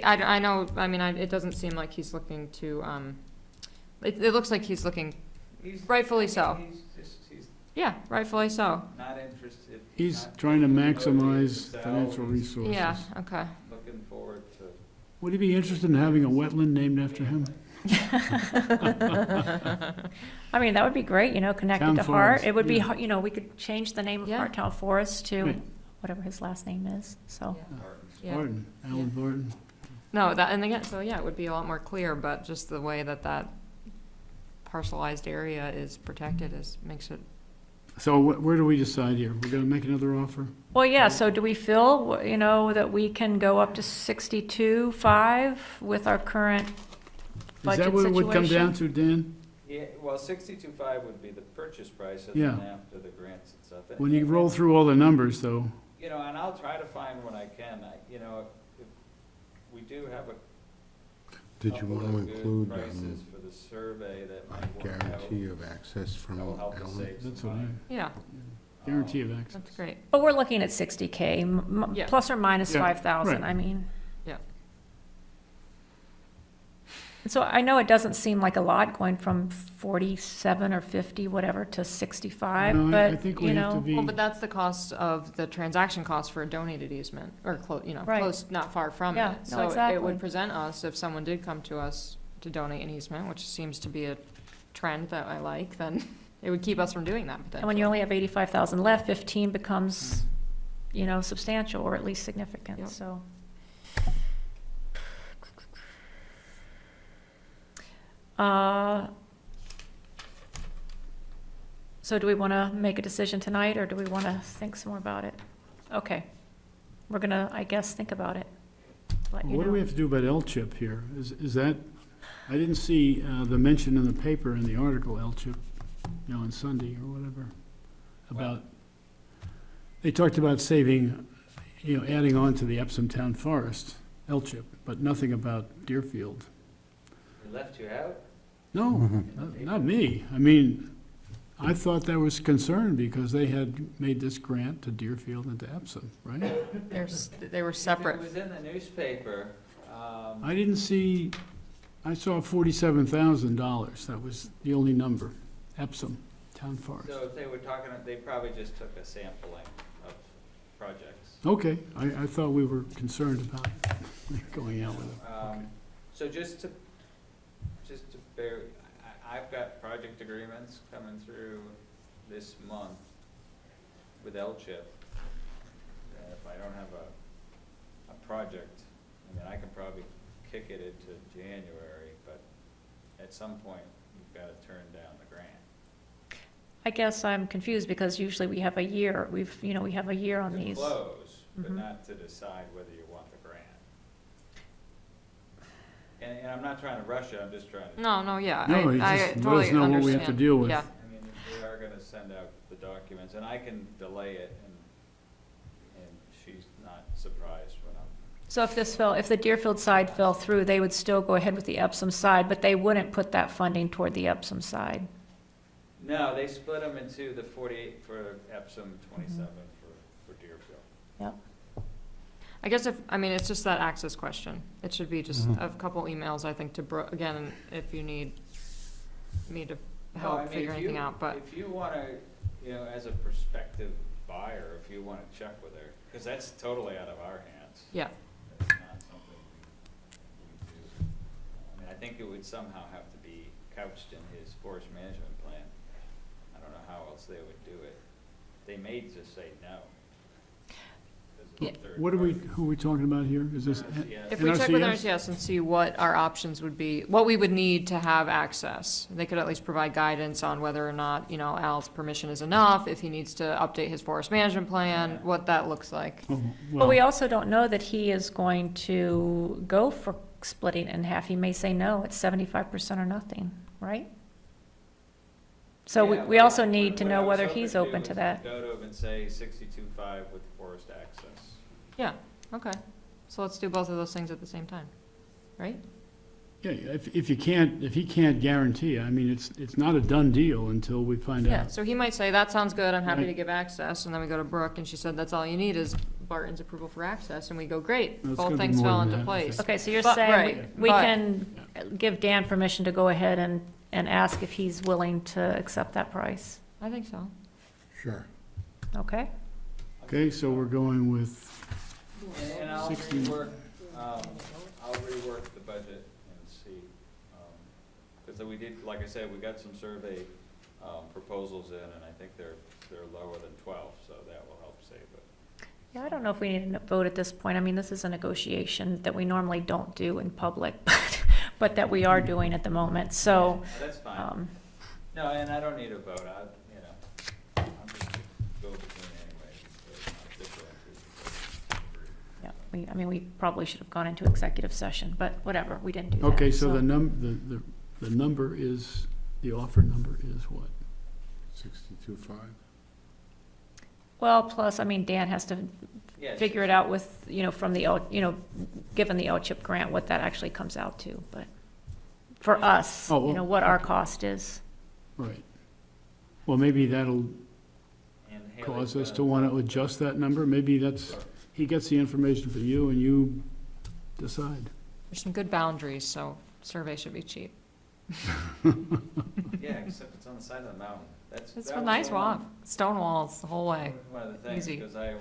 I know, I mean, it doesn't seem like he's looking to, it looks like he's looking, He's- Rightfully so. He's yeah, rightfully so. not interested. He's not trying to motivated maximize to sell. financial He's resources. Yeah, okay. Looking forward to Would he be interested in having a wetland named after him? I mean, that would be great, you know, connected Town to Hart. forest, It would be, yeah. you know, we could change the name of Yeah. Hart Town Forest to Right. whatever his last name is, so. Yeah. Barton, Alan Barton. No, that, and again, so yeah, it would be a lot more clear, but just the way that parcelized area is protected makes it. So where do we decide here? We're gonna make another offer? Well, yeah, so do we feel, you know, that we can go up to 62.5 with our current Is budget that what it would come down situation? to, Dan? Yeah, well, 62.5 would be the purchase price, and Yeah. then after the grants and stuff. When you roll through all the numbers, though, You know, and I'll try to find what I can, you know, if we do have a Did you couple want to of good include prices for the survey that a might work out. guarantee of access from That will help us Alan? save that's some what I, money. Yeah, guarantee of access. that's great. But we're looking at 60K, Yeah. plus or minus Yeah, 5,000, right. I mean. Yeah. So I know it doesn't seem like a lot going from 47 or 50, whatever, to 65, No, I but, think we you have to know, be, Well, but that's the cost of the transaction cost for a donated easement, or you know, Right. close, not far from Yeah, it. no, So it exactly. would present us, if someone did come to us to donate an easement, which seems to be a trend that I like, then it would keep us from doing that potentially. and when you only have 85,000 left, 15 becomes, you know, substantial, or at least significant, Yep. so. So do we want to make a decision tonight, or do we want to think some more about it? Okay, we're gonna, I guess, think about it. Let you what do we know. have to do about L-chip here? Is that, I didn't see the mention in the paper in the article, L-chip, you know, on Sunday or whatever, about, they talked about saving, you know, adding on to the Epsom Town Forest, L-chip, but nothing about Deerfield. We left you out? No, not me. I mean, I thought there was concern because they had made this grant to Deerfield and to Epsom, right? They were separate. It was in the newspaper. I didn't see, I saw $47,000. That was the only number. Epsom Town Forest. So if they were talking, they probably just took a sampling of projects. Okay, I thought we were concerned about going out with it. So just to bear, I've got project agreements coming through this month with L-chip. And if I don't have a project, I mean, I can probably kick it into January, but at some point, you've got to turn down the grant. I guess I'm confused, because usually we have a year, we have a year on To these. close, but Mhm. not to decide whether you want the grant. And I'm not trying to rush it, I'm just trying to. No, yeah, No, you I just let us totally know understand. what we have to deal with. Yeah, I mean, they are gonna send out the documents, and I can delay it, and she's not surprised when I'm. So if the Deerfield side fell through, they would still go ahead with the Epsom side, but they wouldn't put that funding toward the Epsom side. No, they split them into the 48 for Epsom, 27 for Deerfield. Yep. I guess it's just that access question. It should be just Mhm. a couple emails, I think, to Brooke, again, if you need me to No, I help mean, figure if anything you- out, but, If you wanna, as a prospective buyer, if you wanna check with her, because that's totally out of our hands. yeah. That's not something we do. I mean, I think it would somehow have to be couched in his forest management plan. I don't know how else they would do it. They may just say no. Yeah. Who are we talking about here? Is this, If we check with NRCS? NRCS and see what our options would be, what we would need to have access, they could at least provide guidance on whether or not, Al's permission is enough, if he needs to update his forest management plan, what that looks like. oh, But we well, also don't know that he is going to go for splitting it in half. He may say, no, it's 75% or nothing, right? So we also need to know whether he's open to that. Go to him and say 62.5 with forest access. Yeah, okay. So let's do both of those things at the same time, right? yeah, if he can't guarantee, I mean, it's not a done deal until we find Yeah, out. so he might say, that sounds good, I'm happy Right. to give access, and then we go to Brooke, and she said, that's all you need is Barton's approval for access, and we go, great, Well, it's both gonna be things more fell than into that, I place. think. Okay, so you're But- saying right, we but- can give Dan permission to go ahead and ask if he's willing to accept that price, I think so. Sure. okay? Okay, so we're going with, And I'll 60. rework, I'll rework budget and see. Because we did, like I said, we got some survey proposals in, and I think they're lower than 12, so that will help save it. Yeah, I don't know if we need a vote at this point. I mean, this is a negotiation that we normally don't do in public, but that we are doing at the moment, so. That's fine. um, No, and I don't need a vote, I'm just go-between anyway. So it's not official entry. Yeah, I mean, we probably should have gone into executive session, but whatever, we didn't do that. Okay, so the number is, the offer number is what? 62.5? Well, plus, I mean, Dan has to Yeah, figure it out with, from the, given the LCHIP grant, what that actually comes out to, but for us, Oh, well, what our cost is. Right. Well, maybe that'll and Haley's cause us gonna- to want to adjust that number. Maybe that's, he gets the information for you and you decide. There's some good boundaries, so survey should be cheap. Yeah, except it's on the side of the mountain. It's that a was nice the one- walk, stone walls the whole way. One of the things, Easy. because we've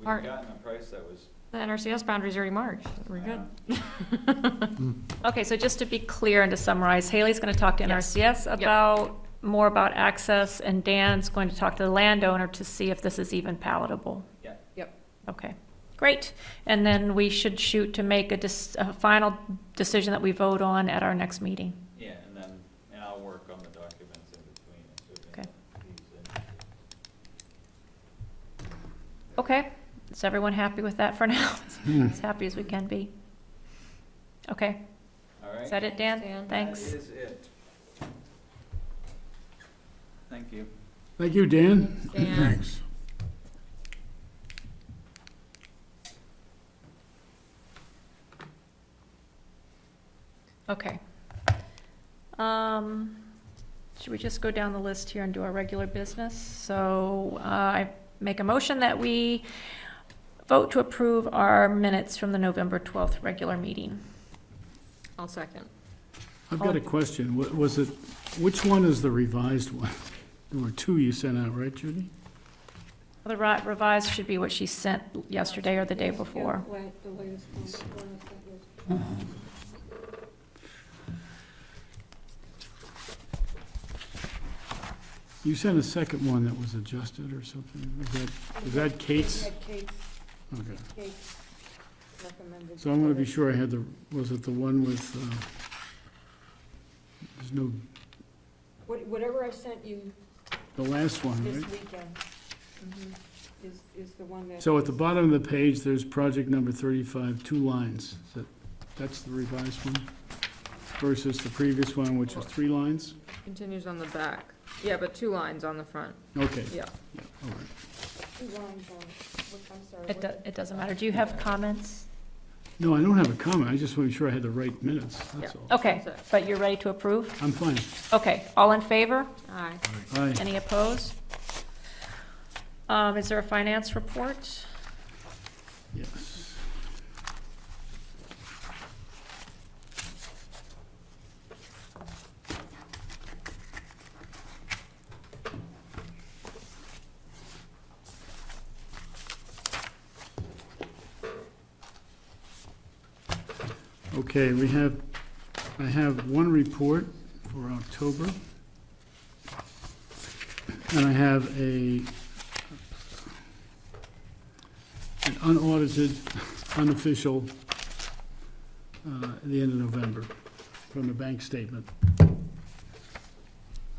Art. gotten a price that was. The NRCS boundaries already marked, we're good. Okay, so just to be clear and to summarize, Haley's going to talk to Yes. NRCS about, more about access, and Dan's going to talk to the landowner to see if this is even palatable. Yeah. Yep. Okay, great. And then we should shoot to make a final decision that we vote on at our next meeting. Yeah, and I'll work on the documents in between. Okay. These in. Okay, is everyone happy with that for now? As happy as we can be. Okay, All right. is that it, Dan? Dan. Thanks. That is it. Thank you. Thank you, Dan. Dan. Thanks. Okay. Should we just go down the list here and do our regular business? So I make a motion that we vote to approve our minutes from the November 12th regular meeting. I'll second. I've got a question. Was it, which one is the revised one? There were two you sent out, right, Judy? The revised should be what she sent yesterday or the day before. Yeah, the latest one, the one I sent was- You sent a second one that was adjusted or something? Is that Kate's? Had Kate's Okay. recommended. So I'm going to be sure I had was it the one with, there's no, Whatever I sent you the last one, this right? weekend, is the one that. So at the bottom of the page, there's project number 35, 2 lines. That's the revised one versus the previous one, which was 3 lines? Continues on the back. Yeah, but 2 lines on the front. Okay. Yeah. Yeah, all right. 2 lines on, I'm sorry. It doesn't matter. Do you have comments? No, I don't have a comment. I just want to be sure I had the right minutes, that's all. Okay, That's it. but you're ready to approve? I'm fine. Okay, all in favor? Aye. Aye. Any opposed? Is there a finance report? Yes. Okay, I have one report for October. And I have an unaudited, unofficial, at the end of November, from the bank statement.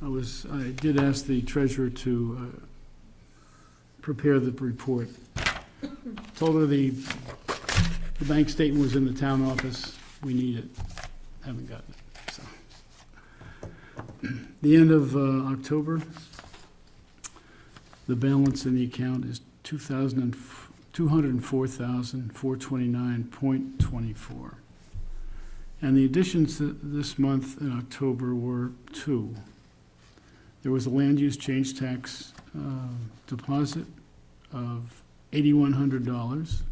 I did ask the treasurer to prepare the report. Told her the bank statement was in the town office. We need it. Haven't gotten it, so. The end of October, the balance in the account is $204,429.24. And the additions this month in October were 2. There was a land use change tax deposit of $8,100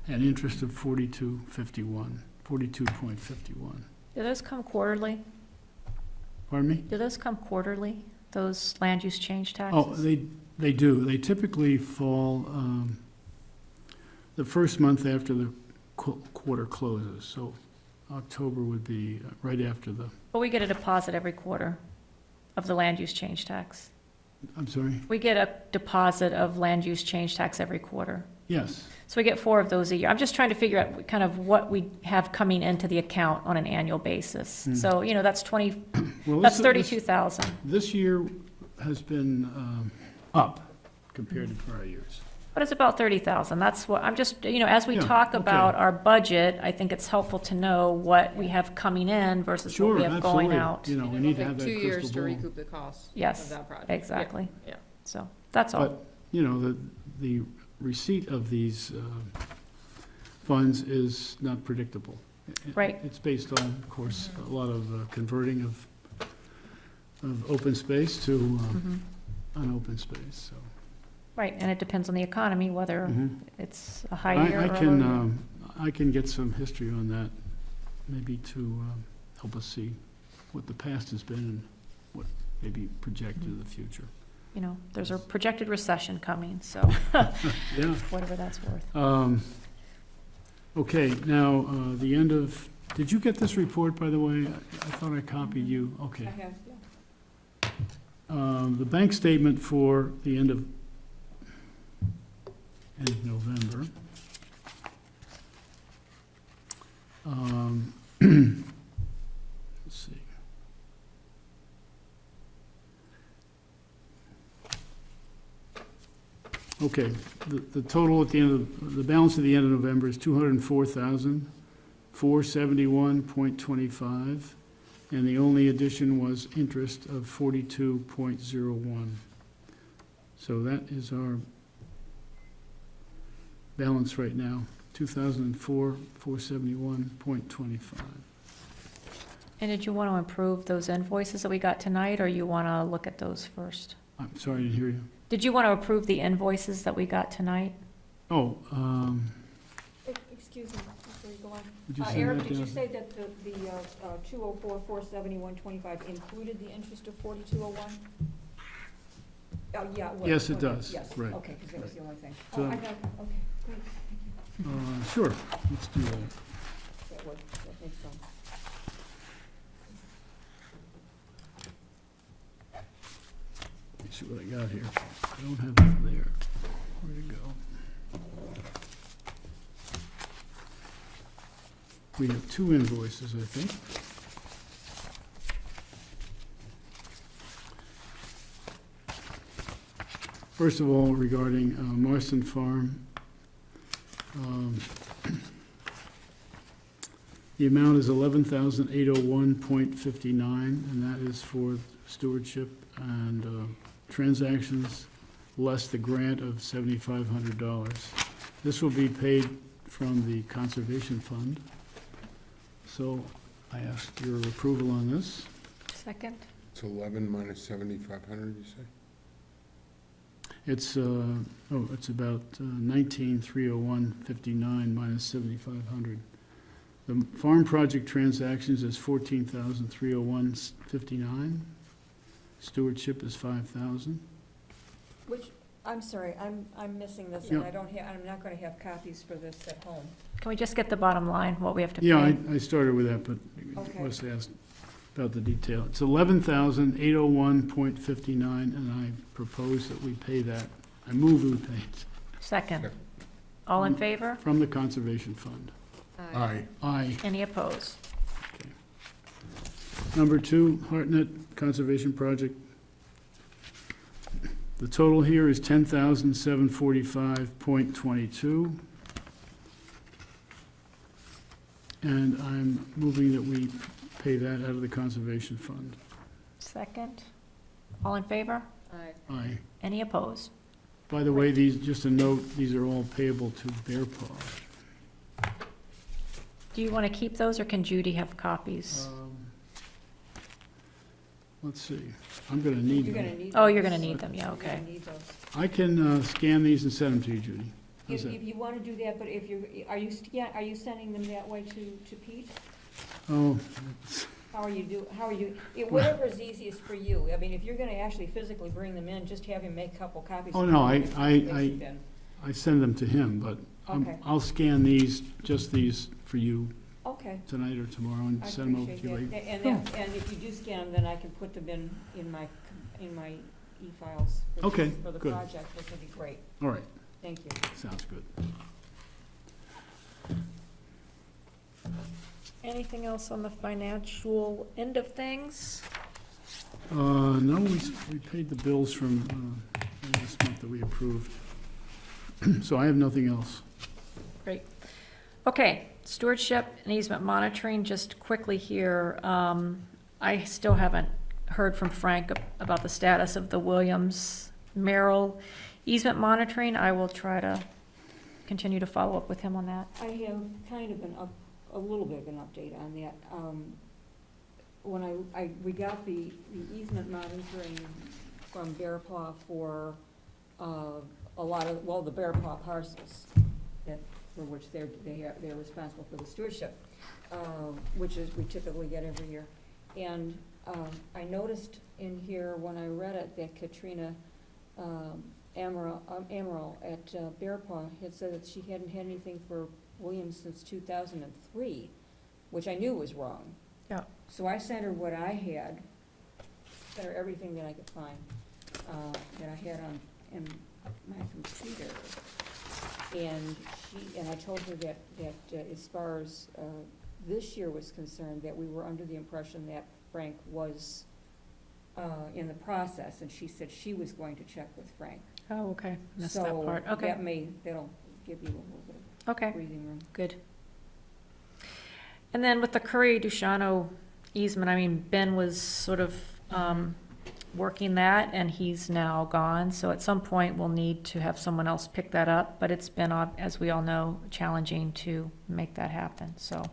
and interest of $42.51. Do those come quarterly? Pardon me? Do those come quarterly, those land use change taxes? Oh, they do. They typically fall the first month after the quarter closes. So October would be right after the, But we get a deposit every quarter of the land use change tax. I'm sorry? We get a deposit of land use change tax every quarter. Yes. So we get 4 of those a year. I'm just trying to figure out kind of what we have coming into the account on an annual basis. Hmm. So, you know, that's Well, that's this- 32,000. This year has been up compared to prior years. But it's about 30,000. That's what, I'm just, you know, as we Yeah, talk okay. about our budget, I think it's helpful to know what we have coming in versus what Sure, we have going absolutely. out. You know, we need to have that Take 2 years crystal to ball. recoup the cost of Yes, that project. exactly. Yeah. So, that's all. But, you know, the receipt of these funds is not predictable. Right. It's based on, of course, a lot of converting of open space to Mhm. unopen space, so. Right, and it depends on the economy, whether Mhm. it's a high year or I a low can, year. I can get some history on that, maybe to help us see what the past has been and what maybe projected in the future. You know, there's a projected recession coming, so Yeah. whatever that's worth. Okay, now, the end of, did you get this report, by the way? I thought I copied you, I okay. have, yeah. The bank statement for the end of November. Let's see. Okay, the total at the end of, the balance at the end of November is 204,471.25, and the only addition was interest of 42.01. So that is our balance right now, 471.25. And did you want to improve those invoices that we got tonight, or you want to look at those first? I'm sorry, I didn't hear you. Did you want to approve the invoices that we got tonight? Oh, Excuse me, before you go on. would you send Eric, that did you down? say that the 204,471.25 included the interest of 4201? Yeah, well. Yes, it okay, does, Yes, right, okay, because that was the only thing. So- Oh, I got it, okay, great, Sure, let's do that. that makes sense. Let me see what I got here. I don't have it there. Where'd it go? We have 2 invoices, I think. First of all, regarding Marston Farm, the amount is 11,801.59, and that is for stewardship and transactions less the grant of $7,500. This will be paid from the Conservation Fund. So I ask your approval on this. Second? It's 11 minus 7,500, you say? It's, it's about 19,301.59 minus 7,500. The farm project transactions is 14,301.59. Stewardship is 5,000. Which, I'm sorry, I'm missing this, and Yeah. I'm not gonna have copies for this at home. Can we just get the bottom line, what we have to pay? Yeah, I started with that, but Okay. was asked about the detail. It's 11,801.59, and I propose that we pay that. I move we pay it Second. All in favor? from the Conservation Fund. Aye. Aye. Any opposed? Number 2, Hartnett Conservation Project. The total here is 10,745.22. And I'm moving that we pay that out of the Conservation Fund. Second. All in favor? Aye. Any opposed? By the way, these, just a note, these are all payable to Bear Paw. Do you want to keep those, or can Judy have copies? Let's see, I'm gonna need You're them. gonna need Oh, those. you're going to need them, yeah, You're okay. gonna need those. I can scan these and send them to you, Judy. How's If that? you wanna do that, but if you're, are you sending them that way to Pete? Oh, How are you, whatever is easiest for you. I mean, if you're gonna actually physically bring them in, just have him make a couple copies. Oh, of no, them. I send them to him, but Okay. I'll scan these, just these for you. Okay, Okay. tonight or tomorrow and I send them over to appreciate you. that. later. And if you do scan them, then I can put them in my e-files for Okay, for the good. project, which would be great. All right, Thank you. sounds good. Anything else on the financial end of things? No, we paid the bills from this month that we approved. So I have nothing else. Great. Okay, stewardship and easement monitoring, just quickly here. I still haven't heard from Frank about the status of the Williams Merrill easement monitoring. I will try to continue to follow up with him on that. I have kind of a little bit of an update on that. When we got the easement monitoring from Bear Paw for a lot of, well, the Bear Paw parcels for which they're responsible for the stewardship, which is, we typically get every year. And I noticed in here when I read it that Katrina Amaral at Bear Paw had said that she hadn't had anything for Williams since 2003, which I knew was wrong. Yeah. So I sent her what I had, sent her everything that I could find, that I had in my computer. And I told her that as far as this year was concerned, that we were under the impression that Frank was in the process, and she said she was going to check with Frank. Oh, okay, missed that part, So okay, that'll give you a little bit okay, of breathing room. good. And then with the Curry Dushano easement, I mean, Ben was sort of working that, and he's now gone, so at some point, we'll need to have someone else pick that up, but it's been, as we all know, challenging to make that happen, so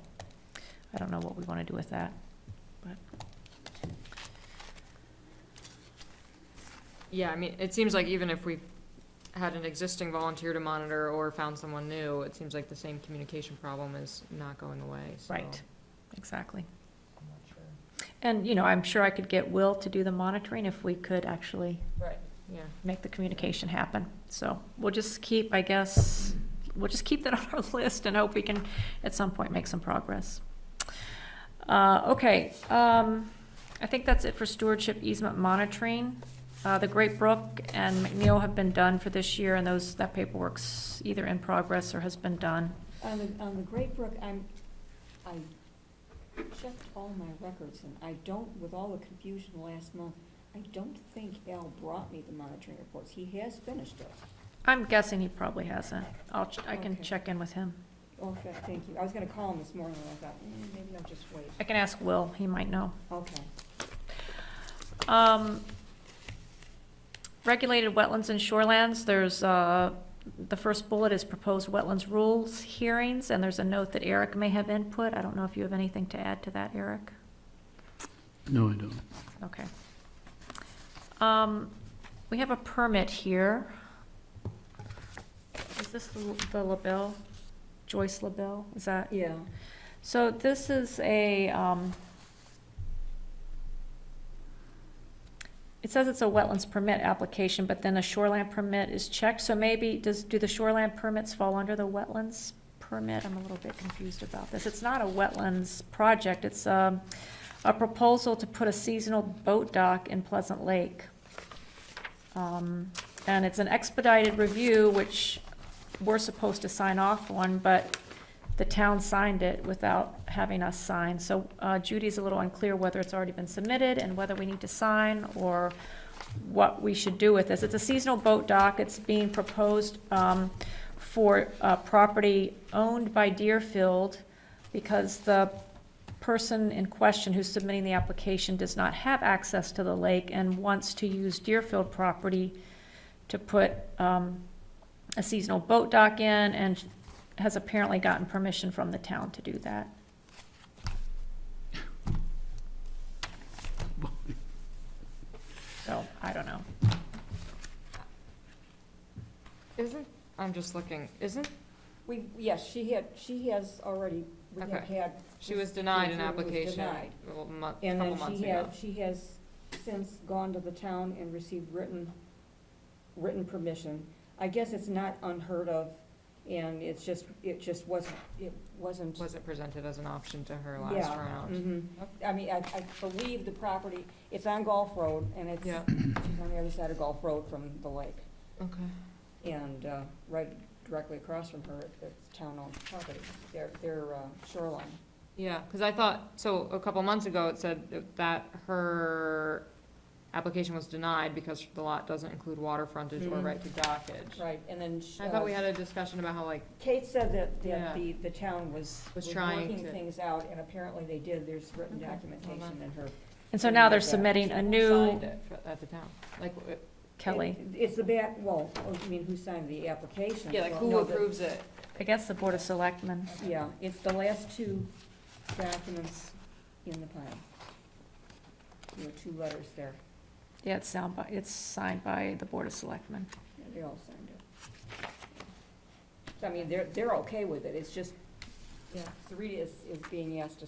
I don't know what we want to do with that, but. Yeah, I mean, it seems like even if we had an existing volunteer to monitor or found someone new, it seems like the same communication problem is not going away, so. Right, exactly. I'm not sure. And, I'm sure I could get Will to do the monitoring if we could actually Right, yeah. make the communication happen. So we'll just keep, I guess, we'll just keep that on our list and hope we can at some point make some progress. Okay, I think that's it for stewardship easement monitoring. The Great Brook and McNeil have been done for this year, and that paperwork's either in progress or has been done. On the Great Brook, I checked all my records, and I don't, with all the confusion last month, I don't think Al brought me the monitoring reports. He has finished it. I'm guessing he probably hasn't. I can Okay. check in with him. Okay, thank you. I was gonna call him this morning, and I thought, maybe I'll just wait. I can ask Will, he might know. Okay. Regulated wetlands and shorelands, there's, the first bullet is proposed wetlands rules hearings, and there's a note that Eric may have input. I don't know if you have anything to add to that, Eric? No, I don't. Okay. We have a permit here. Is this the LaBelle? Joyce LaBelle, is that? Yeah. So this is a, it says it's a wetlands permit application, but then a shoreline permit is checked, so maybe, do the shoreline permits fall under the wetlands permit? I'm a little bit confused about this. It's not a wetlands project, it's a proposal to put a seasonal boat dock in Pleasant Lake. And it's an expedited review, which we're supposed to sign off on, but the town signed it without having us sign. So Judy's a little unclear whether it's already been submitted and whether we need to sign or what we should do with this. It's a seasonal boat dock. It's being proposed for property owned by Deerfield because the person in question who's submitting the application does not have access to the lake and wants to use Deerfield property to put a seasonal boat dock in, and has apparently gotten permission from the town to do that. So, I don't know. I'm just looking, Yes, she has already, we have Okay. had. she was denied an this was application denied. a couple And then months she ago. has since gone to the town and received written permission. I guess it's not unheard of And it just wasn't. Was it presented as an option to her last Yeah, round? mhm. I mean, I believe the property, it's on Gulf Road, and it's, Yeah. she's on the other side of Gulf Road from the lake. Okay. And, right directly across from her, it's town-owned property, their shoreline. Yeah, because I thought, so a couple months ago, it said that her application was denied because the lot doesn't include water frontage or Mhm. right to dockage. Right, and then. I thought we had a discussion about how like, Kate said that Yeah. the town was trying working to- things out, and apparently they did, there's written Okay, well documentation in her. And so now they're Yeah. submitting a who new, signed it at the town? Like, Kelly, It's the back, well, I mean, who signed the application? yeah, like Well, who no, the- approves it? I guess the Board of Selectmen. Yeah, it's the last two documents in the pile. There were two letters there, Yeah, it's signed by the Board of Selectmen. yeah, they all signed it. So, I mean, they're okay with it, it's just, Yeah. Sarita is being asked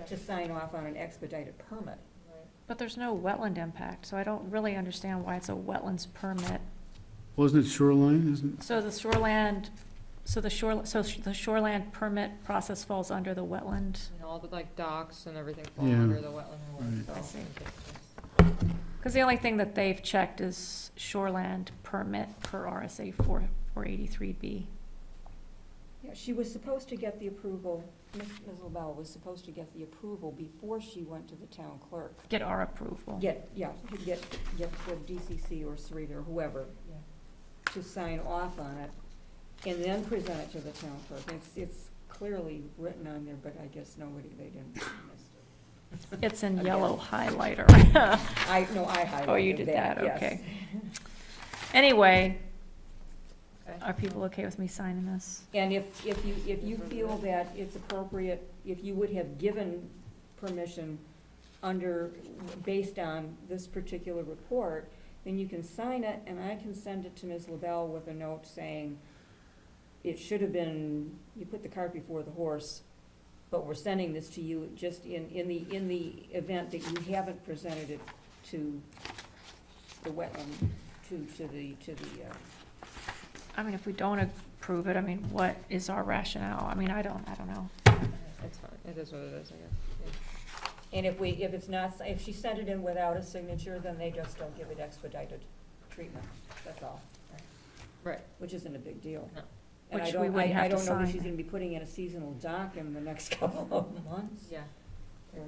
to sign off on an expedited permit. But there's no wetland impact, so I don't really understand why it's a wetlands permit. Wasn't it shoreline, isn't? So the shoreland permit process falls under the wetland. You know, all the like docks and everything fall Yeah. under the wetland. Right. so I see. think it's just- Because the only thing that they've checked is shoreland permit per RSA 483B. Yeah, she was supposed to get the approval, Ms. LaBelle was supposed to get the approval before she went to the town clerk. Get our approval. Get the DCC or Sarita or whoever to sign off on it, and then present it to the town clerk. It's clearly written on there, but I guess they didn't miss it. It's in Again. yellow highlighter. I highlighted that, Oh, you did that, yes. okay. Anyway, Okay. are people okay with me signing this? And if you feel that it's appropriate, if you would have given permission based on this particular report, then you can sign it, and I can send it to Ms. LaBelle with a note saying, it should have been, you put the cart before the horse, but we're sending this to you just in the event that you haven't presented it to the wetland, to the I mean, if we don't approve it, I mean, what is our rationale? I mean, I don't know. It's fine, it is what it is, I guess. and if it's not, if she sent it in without a signature, then they just don't give it expedited treatment, that's all. Right. Which isn't a big deal. No. And I Which don't- we wouldn't have to I don't know that sign. she's gonna be putting in a seasonal dock in the next couple of months. Yeah. Or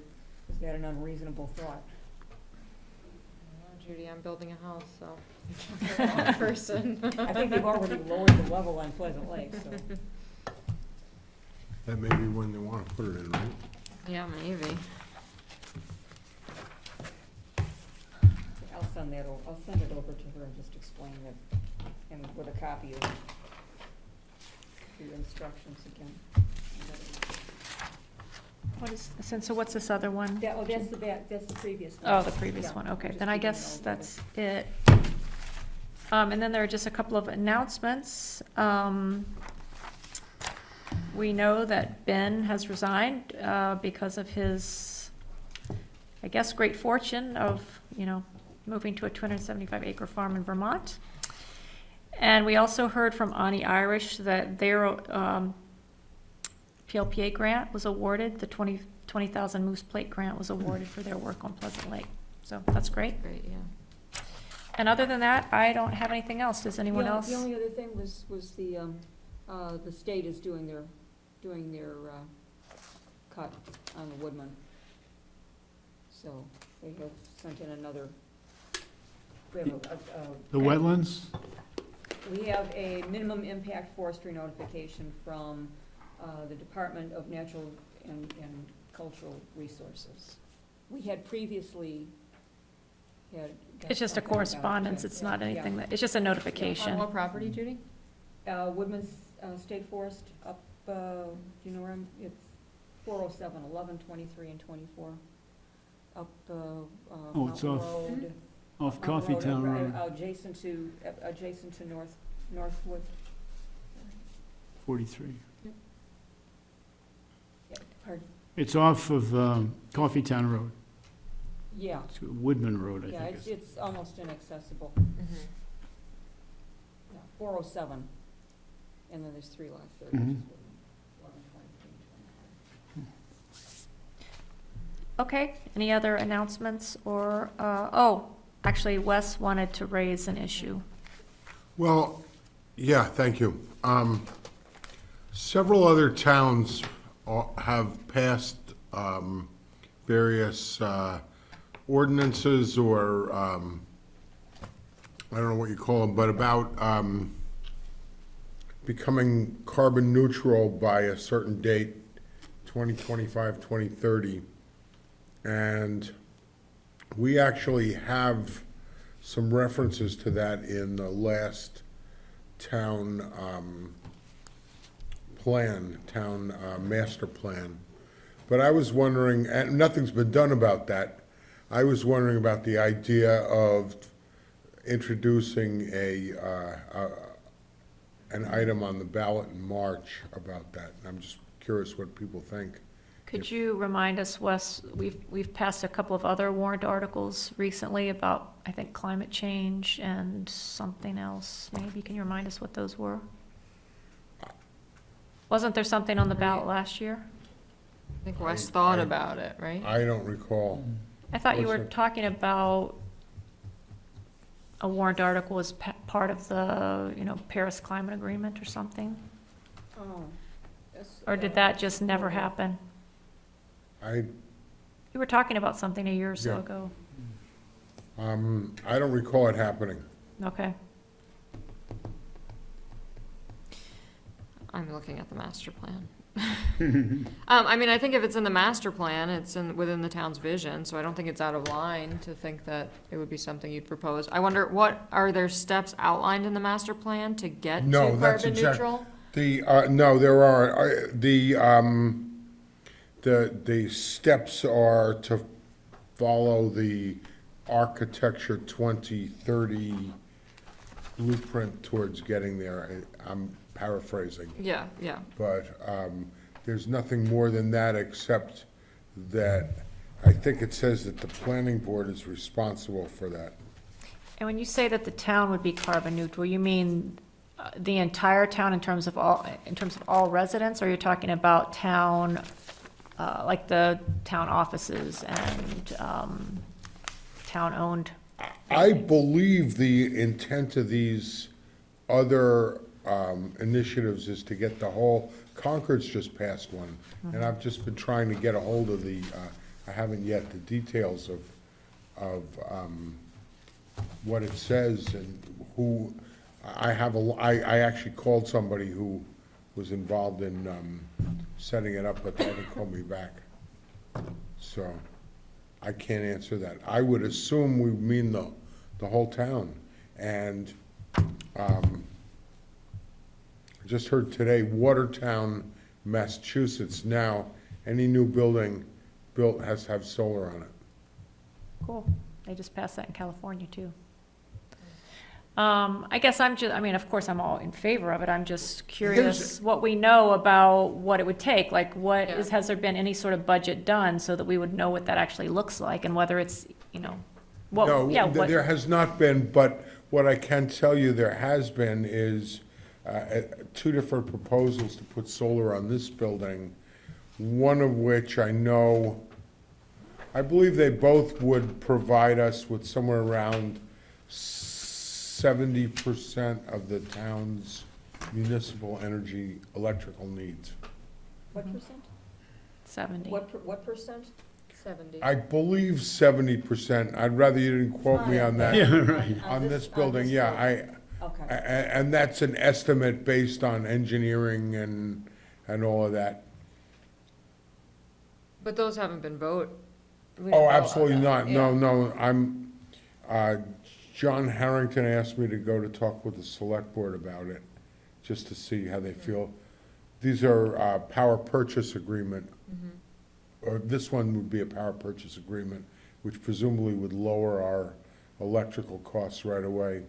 is that an unreasonable thought? Judy, I'm building a house, so. I'm the wrong person. I think they've already lowered the level on Pleasant Lake, so. That may be when they want to put it in, right? Yeah, maybe. I'll send it over to her and just explain it, and with a copy of your instructions again. So what's this other one? That's the previous one. Oh, the previous Yeah, one, okay, just then I keeping it guess all that's it. And then there are just a couple of announcements. We know that Ben has resigned, because of his, I guess, great fortune of, moving to a 275-acre farm in Vermont. And we also heard from Ani Irish that their, PLPA grant was awarded, the 20,000 Moose Plate grant was awarded for their work on Pleasant Lake. So that's great. Great, yeah. And other than that, I don't have anything else. Does anyone else? The only other thing was the state is doing their cut on the Woodman. So they have sent in another, we have The wetlands? we have a minimum impact forestry notification from the Department of Natural and Cultural Resources. We had previously had. got It's just a something about it, correspondence. yeah, It's not yeah. anything that, it's just a On notification. what property, Judy? Woodman's State Forest up, do you know where it's 407, 11, 23, and 24. Up, Oh, it's Mountain off- Road. Off Mountain Coffee Town Road, Adjacent to Northwood. 43. Yeah, pardon? It's off of Coffee Town Road. Yeah, It's Woodman Road, I yeah, think. it's almost inaccessible. Mm-hmm. Yeah, 407. and then there's 3 lot 30, which is Mhm. what 11, 20, Okay, any other announcements or, oh, actually Wes wanted to raise an issue. Well, yeah, thank you. Several other towns have passed various ordinances or, I don't know what you call them, but about becoming carbon neutral by a certain date, 2025, 2030. And we actually have some references to that in the last town master plan. But I was wondering, and nothing's been done about that, I was wondering about the idea of introducing an item on the ballot in March about that. And I'm just curious what people think. Could you remind us, Wes, we've passed a couple of other warrant articles recently about, I think, climate change and something else. Maybe, can you remind us what those were? Wasn't there something on the ballot last year? I think Wes thought about it, right? I don't recall. I thought you What's were it? talking about a warrant article as part of the, Paris Climate Agreement or something? Oh, that's, Or did that just never happen? I You were talking about something a year or so Yeah. ago. I don't recall it happening. Okay. I'm looking at the master plan. I mean, I think if it's in the master plan, it's within the town's vision, so I don't think it's out of line to think that it would be something you'd propose. I wonder, are there steps outlined in the master plan to get to No, that's carbon exact- neutral? No, there are, the steps are to follow the architecture 2030 blueprint towards getting there. I'm paraphrasing. Yeah, yeah. But there's nothing more than that, except that I think it says that the planning board is responsible for that. And when you say that the town would be carbon neutral, you mean the entire town in terms of all residents, or you're talking about town, like the town offices and town-owned? I believe the intent of these other initiatives is to get the whole, Concord's just passed one, and I've just been trying to get a hold of I haven't yet, the details of what it says and who, I actually called somebody who was involved in setting it up, but they haven't called me back. So I can't answer that. I would assume we mean the whole town. And I just heard today, Watertown, Massachusetts, now, any new building built has to have solar on it. Cool. They just passed that in California, too. I guess of course, I'm all in favor of it. I'm just curious what we know about what it would take. Like, Yeah. has there been any sort of budget done so that we would know what that actually looks like and whether it's, No, there has not been, but what I can tell you there has been is two different proposals to put solar on this building, one of which I believe they both would provide us with somewhere around 70% of the town's municipal energy electrical needs. what percent? 70. What percent? 70. I believe 70%. I'd rather you didn't quote me on that. Yeah, right. On this building, yeah, Okay. and that's an estimate based on engineering and all of that. But those haven't been we didn't Oh, vote on absolutely that. not. No, John Harrington asked me to go to talk with the select board about it, just to see how they feel. These are power purchase agreement, or this one would be a power purchase agreement, which presumably would lower our electrical costs right away,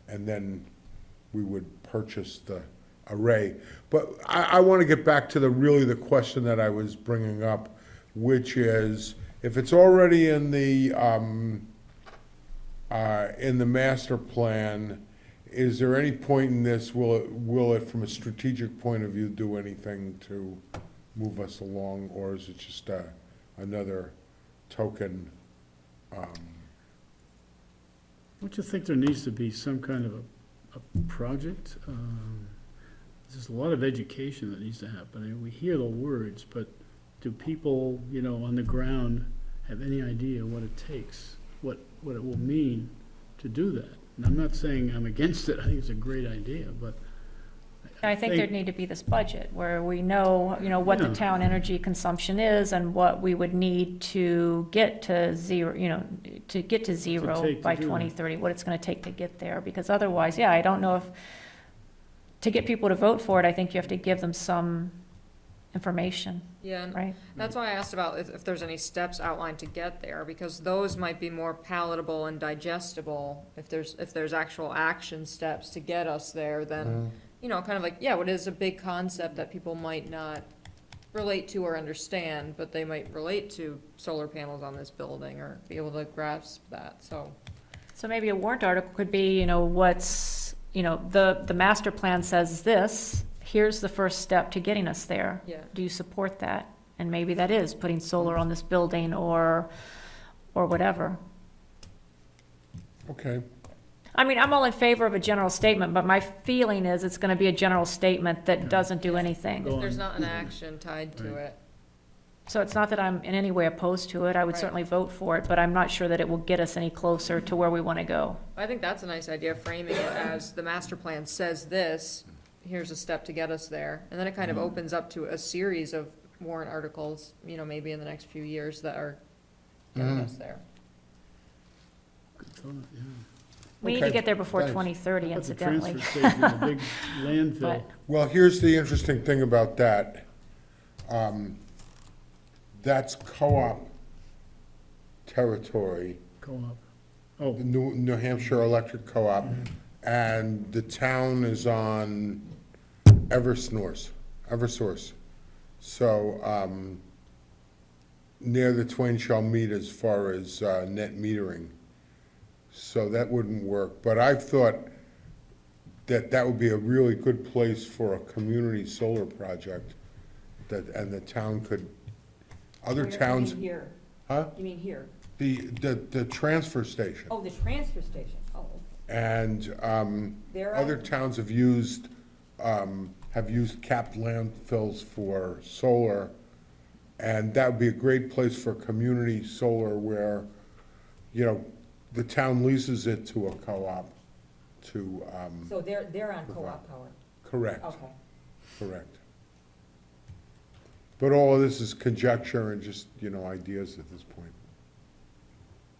and then we would purchase the array. But I want to get back to the question that I was bringing up, which is, if it's already in the master plan, is there any point in this, will it, from a strategic point of view, do anything to move us along, or is it just another token? Don't you think there needs to be some kind of a project? There's a lot of education that needs to happen. I mean, we hear the words, but do people, on the ground have any idea what it takes, what it will mean to do that? And I'm not saying I'm against it, I think it's a great idea, but I think there'd need to be this budget where we know, what the Yeah. town energy consumption is and what we would need to get to zero, to get to zero take to by do that. 2030, what it's gonna take to get there. Because otherwise, yeah, I don't know if, to get people to vote for it, I think you have to give them some information, Yeah, and right? that's why I asked about if there's any steps outlined to get there, because those might be more palatable and digestible. If there's actual action steps to get us there, then, kind of like, yeah, what is a big concept that people might not relate to or understand, but they might relate to solar panels on this building or be able to grasp that, so. So maybe a warrant article could be, what's, the master plan says this, here's the first step to getting us there. Yeah. Do you support that? And maybe that is putting solar on this building or whatever. Okay. I mean, I'm all in favor of a general statement, but my feeling is it's gonna be a general statement that doesn't do anything. Go There's on. not an action tied to Right. it. So it's not that I'm in any way opposed to it, I would Right. certainly vote for it, but I'm not sure that it will get us any closer to where we wanna go. I think that's a nice idea, framing it as the master plan says this, here's a step to get us there. And then it kind of opens up to a series of warrant articles, maybe in the next few years that are getting us there. Good thought, yeah. We need to Okay, get there before thanks. 2030 How about the incidentally. transfer station, the big landfill? But, Well, here's the interesting thing about that. That's co-op territory, Co-op. Oh, the New Hampshire Electric Co-op, and the town is on Eversource. So, near the twain shall meet as far as net metering. So that wouldn't work, but I've thought that would be a really good place for a community solar project, and the town could, other Where- you towns, mean here? huh? You mean here? The transfer station. Oh, the transfer station, oh, And there other are, towns have used capped landfills for solar, and that would be a great place for community solar where, the town leases it to a co-op to, so they're on co-op power, correct, okay. correct. But all of this is conjecture and just, ideas at this point.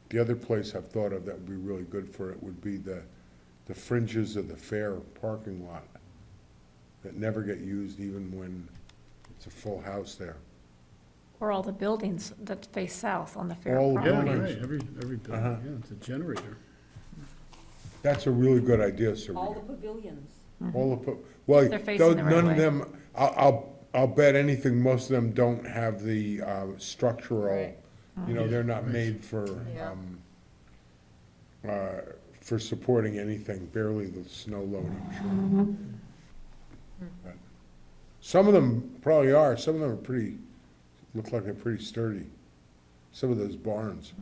The other place I've thought of that would be really good for it would be the fringes of the fair parking lot that never get used even when it's a full house there. or all the buildings that face south on the fair All the yeah, property. buildings. right, every building, Uh-huh. yeah, it's a generator. That's a really good idea, All the Serena. pavilions, All the, well, They're facing the right none way. of them, I'll bet anything, most of them don't have the structural, Right. they're not Right. made Yeah. for supporting anything, barely the snow load, I'm sure. But some of them probably are, some of them are look like they're pretty sturdy, some of those barns.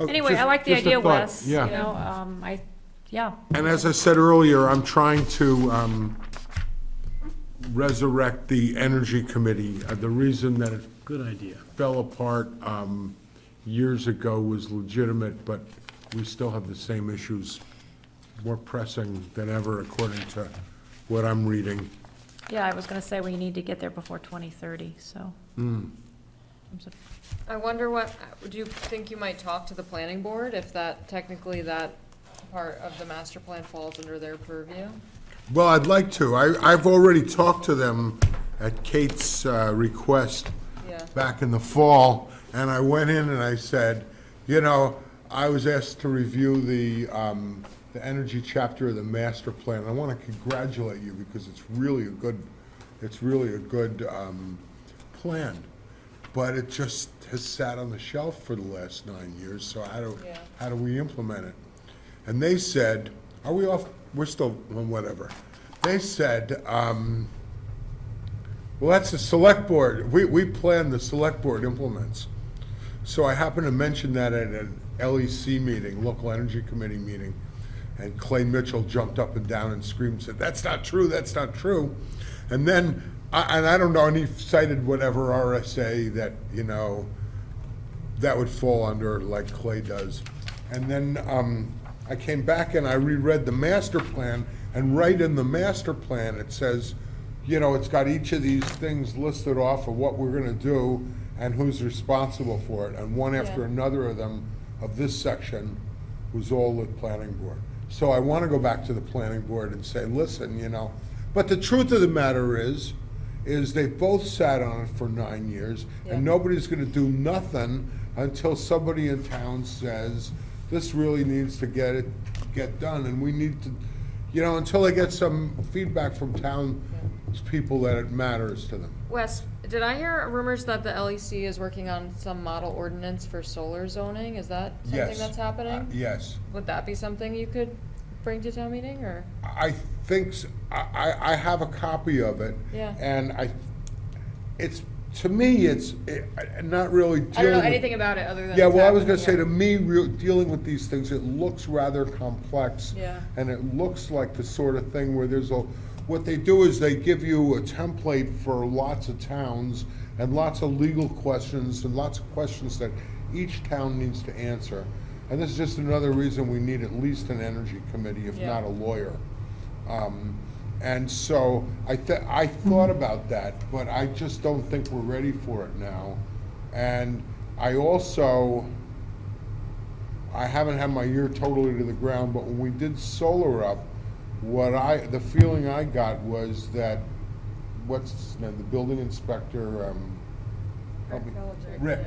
Oh, Anyway, I just- like the just a idea, thought, Wes, Yeah. yeah, And as I said earlier, I'm trying to resurrect the Energy Committee. The reason that it Good idea. fell apart years ago was legitimate, but we still have the same issues, more pressing than ever, according to what I'm reading. yeah, I was gonna say we need to get there before 2030, so. I wonder do you think you might talk to the planning board if technically that part of the master plan falls under their purview? Well, I'd like to. I've already talked to them at Kate's request Yeah. back in the fall, and I went in and I said, I was asked to review the energy chapter of the master plan. I want to congratulate you because it's really a good plan. But it just has sat on the shelf for the last 9 years, so Yeah. how do we implement it? And they said, Are we off? We're still, well, whatever. They said, well, that's the select board. We plan the select board implements. So I happened to mention that at an LEC meeting, Local Energy Committee meeting, and Clay Mitchell jumped up and down and screamed, and said, that's not true, that's not true. And then, I don't know, and he cited whatever RSA that, you know, that would fall under like Clay does. And then I came back and I reread the master plan, and right in the master plan, it says, you know, it's got each of these things listed off of what we're gonna do and who's responsible for it. And one after Yeah. another of them, of this section, was all the planning board. So I wanna go back to the planning board and say, listen, you know, but the truth of the matter is they've both sat on it for 9 years, Yeah. and nobody's gonna do nothing until somebody in town says, this really needs to get done, and we need to, you know, until they get some feedback from town people that it matters to them. Wes, did I hear rumors that the LEC is working on some model ordinance for solar zoning? Is that something Yes. that's happening? Yes. Would that be something you could bring to town meeting, or? I think, I have a copy of it. Yeah. And it's, to me, it's not really dealing with. I don't know anything about it other than. Yeah, it's well, I was gonna happening, say, to me, dealing with these things, it looks rather complex. Yeah. And it looks like the sort of thing where what they do is they give you a template for lots of towns and lots of legal questions and lots of questions that each town needs to answer. And this is just another reason we need at least an energy committee, if Yeah. not a lawyer. And so I thought about that, but I just don't think we're ready for it now. And I haven't had my ear totally to the ground, but when we did Solar Up, the feeling I got was that, what's his name, the building inspector, Rick,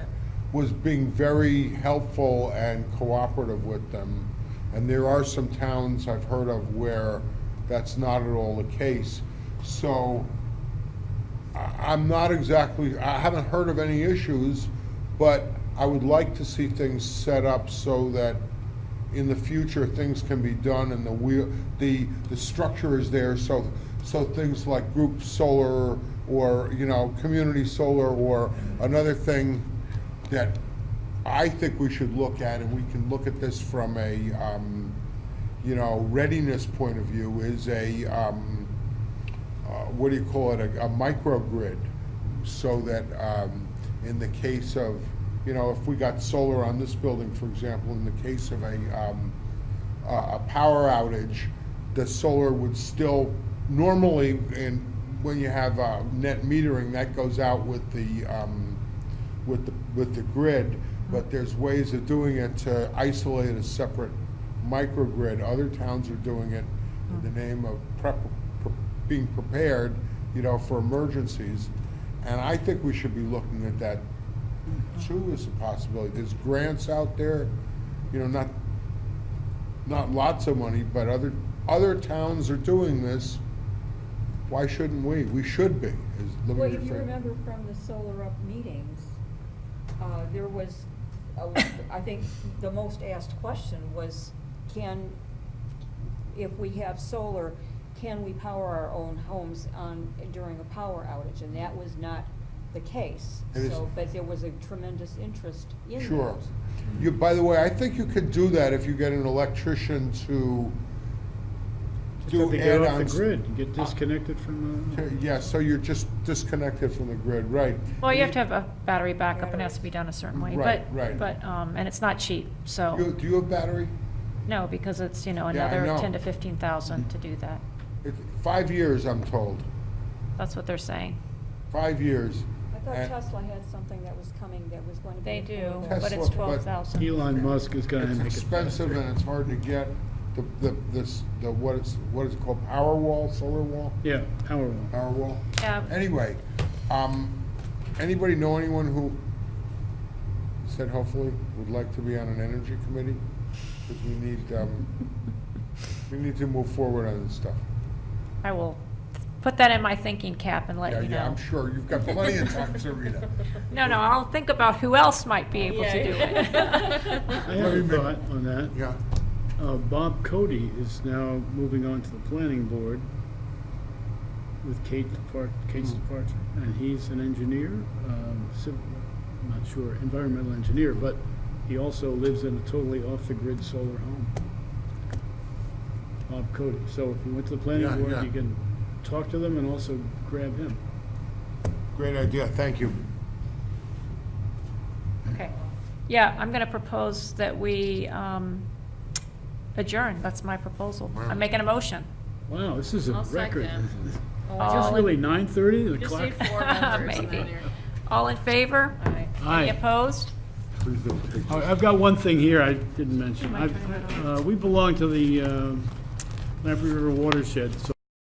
was being very helpful and cooperative with them. And there are some towns I've heard of where that's not at all the case. So I'm not exactly, I haven't heard of any issues, but I would like to see things set up so that in the future, things can be done and the structure is there, so things like group solar or, you know, community solar, or another thing that I think we should look at, and we can look at this from a, you know, readiness point of view, is what do you call it, a microgrid, so that in the case of, you know, if we got solar on this building, for example, in the case of a power outage, the solar would still, normally, when you have net metering, that goes out with the grid, but there's ways of doing it to isolate a separate microgrid. Other towns are doing it in the name of being prepared, you know, for emergencies. And I think we should be looking at that too as a possibility. There's grants out there, you know, not lots of money, but other towns are doing this. Why shouldn't we? We should be. Well, if you remember from the Solar Up meetings, there was, I think the most asked question was, if we have solar, can we power our own homes during a power outage? And that was not the case. But there was a tremendous interest in that. Sure. By the way, I think you could do that if you get an electrician to Just have do to get off the add-ons. grid and get disconnected from Yeah, so you're just disconnected from the grid, right? Well, you have to have a battery backup, and it has to be done a certain way, Right, right. but, and it's not cheap, so, Do you have battery? no, because it's, you know, Yeah, I another know. 10 to 15,000 to do that. 5 years, I'm told. That's what they're saying. 5 years. I thought And- Tesla had something that was coming that was going to be. They do, affordable. but Tesla, it's but- 12,000. Elon Musk is gonna It's make it expensive faster. and it's hard to get. What is it called? Powerwall, solar wall? Yeah, Powerwall. Powerwall? Yeah, Anyway, anybody know anyone who said hopefully would like to be on an energy committee? Because we need to move forward on this stuff. I will put that in my thinking cap and let you know. Yeah, I'm sure. You've got plenty of time, Sarita. No, I'll think about who else might be able to do it. I have a thought on that. Yeah. Bob Cody is now moving on to the planning board with Kate's departure. And he's an engineer, I'm not sure, environmental engineer, but he also lives in a totally off-the-grid solar home. Bob Cody. So if you went to the planning Yeah, board, yeah. you can talk to them and also grab him. Great idea, thank you. Okay. Yeah, I'm going to propose that we adjourn. That's my proposal. Wow. I'm making a motion. Wow, this is a I'll record. second. Is All this in- really 9:30? The Just clock? need 4 members. and then Maybe. you're- All in favor? Any Aye. opposed? Please don't take Oh, I've got one thing here I didn't mention. Am I turning it We belong to the Lamprey River watershed, so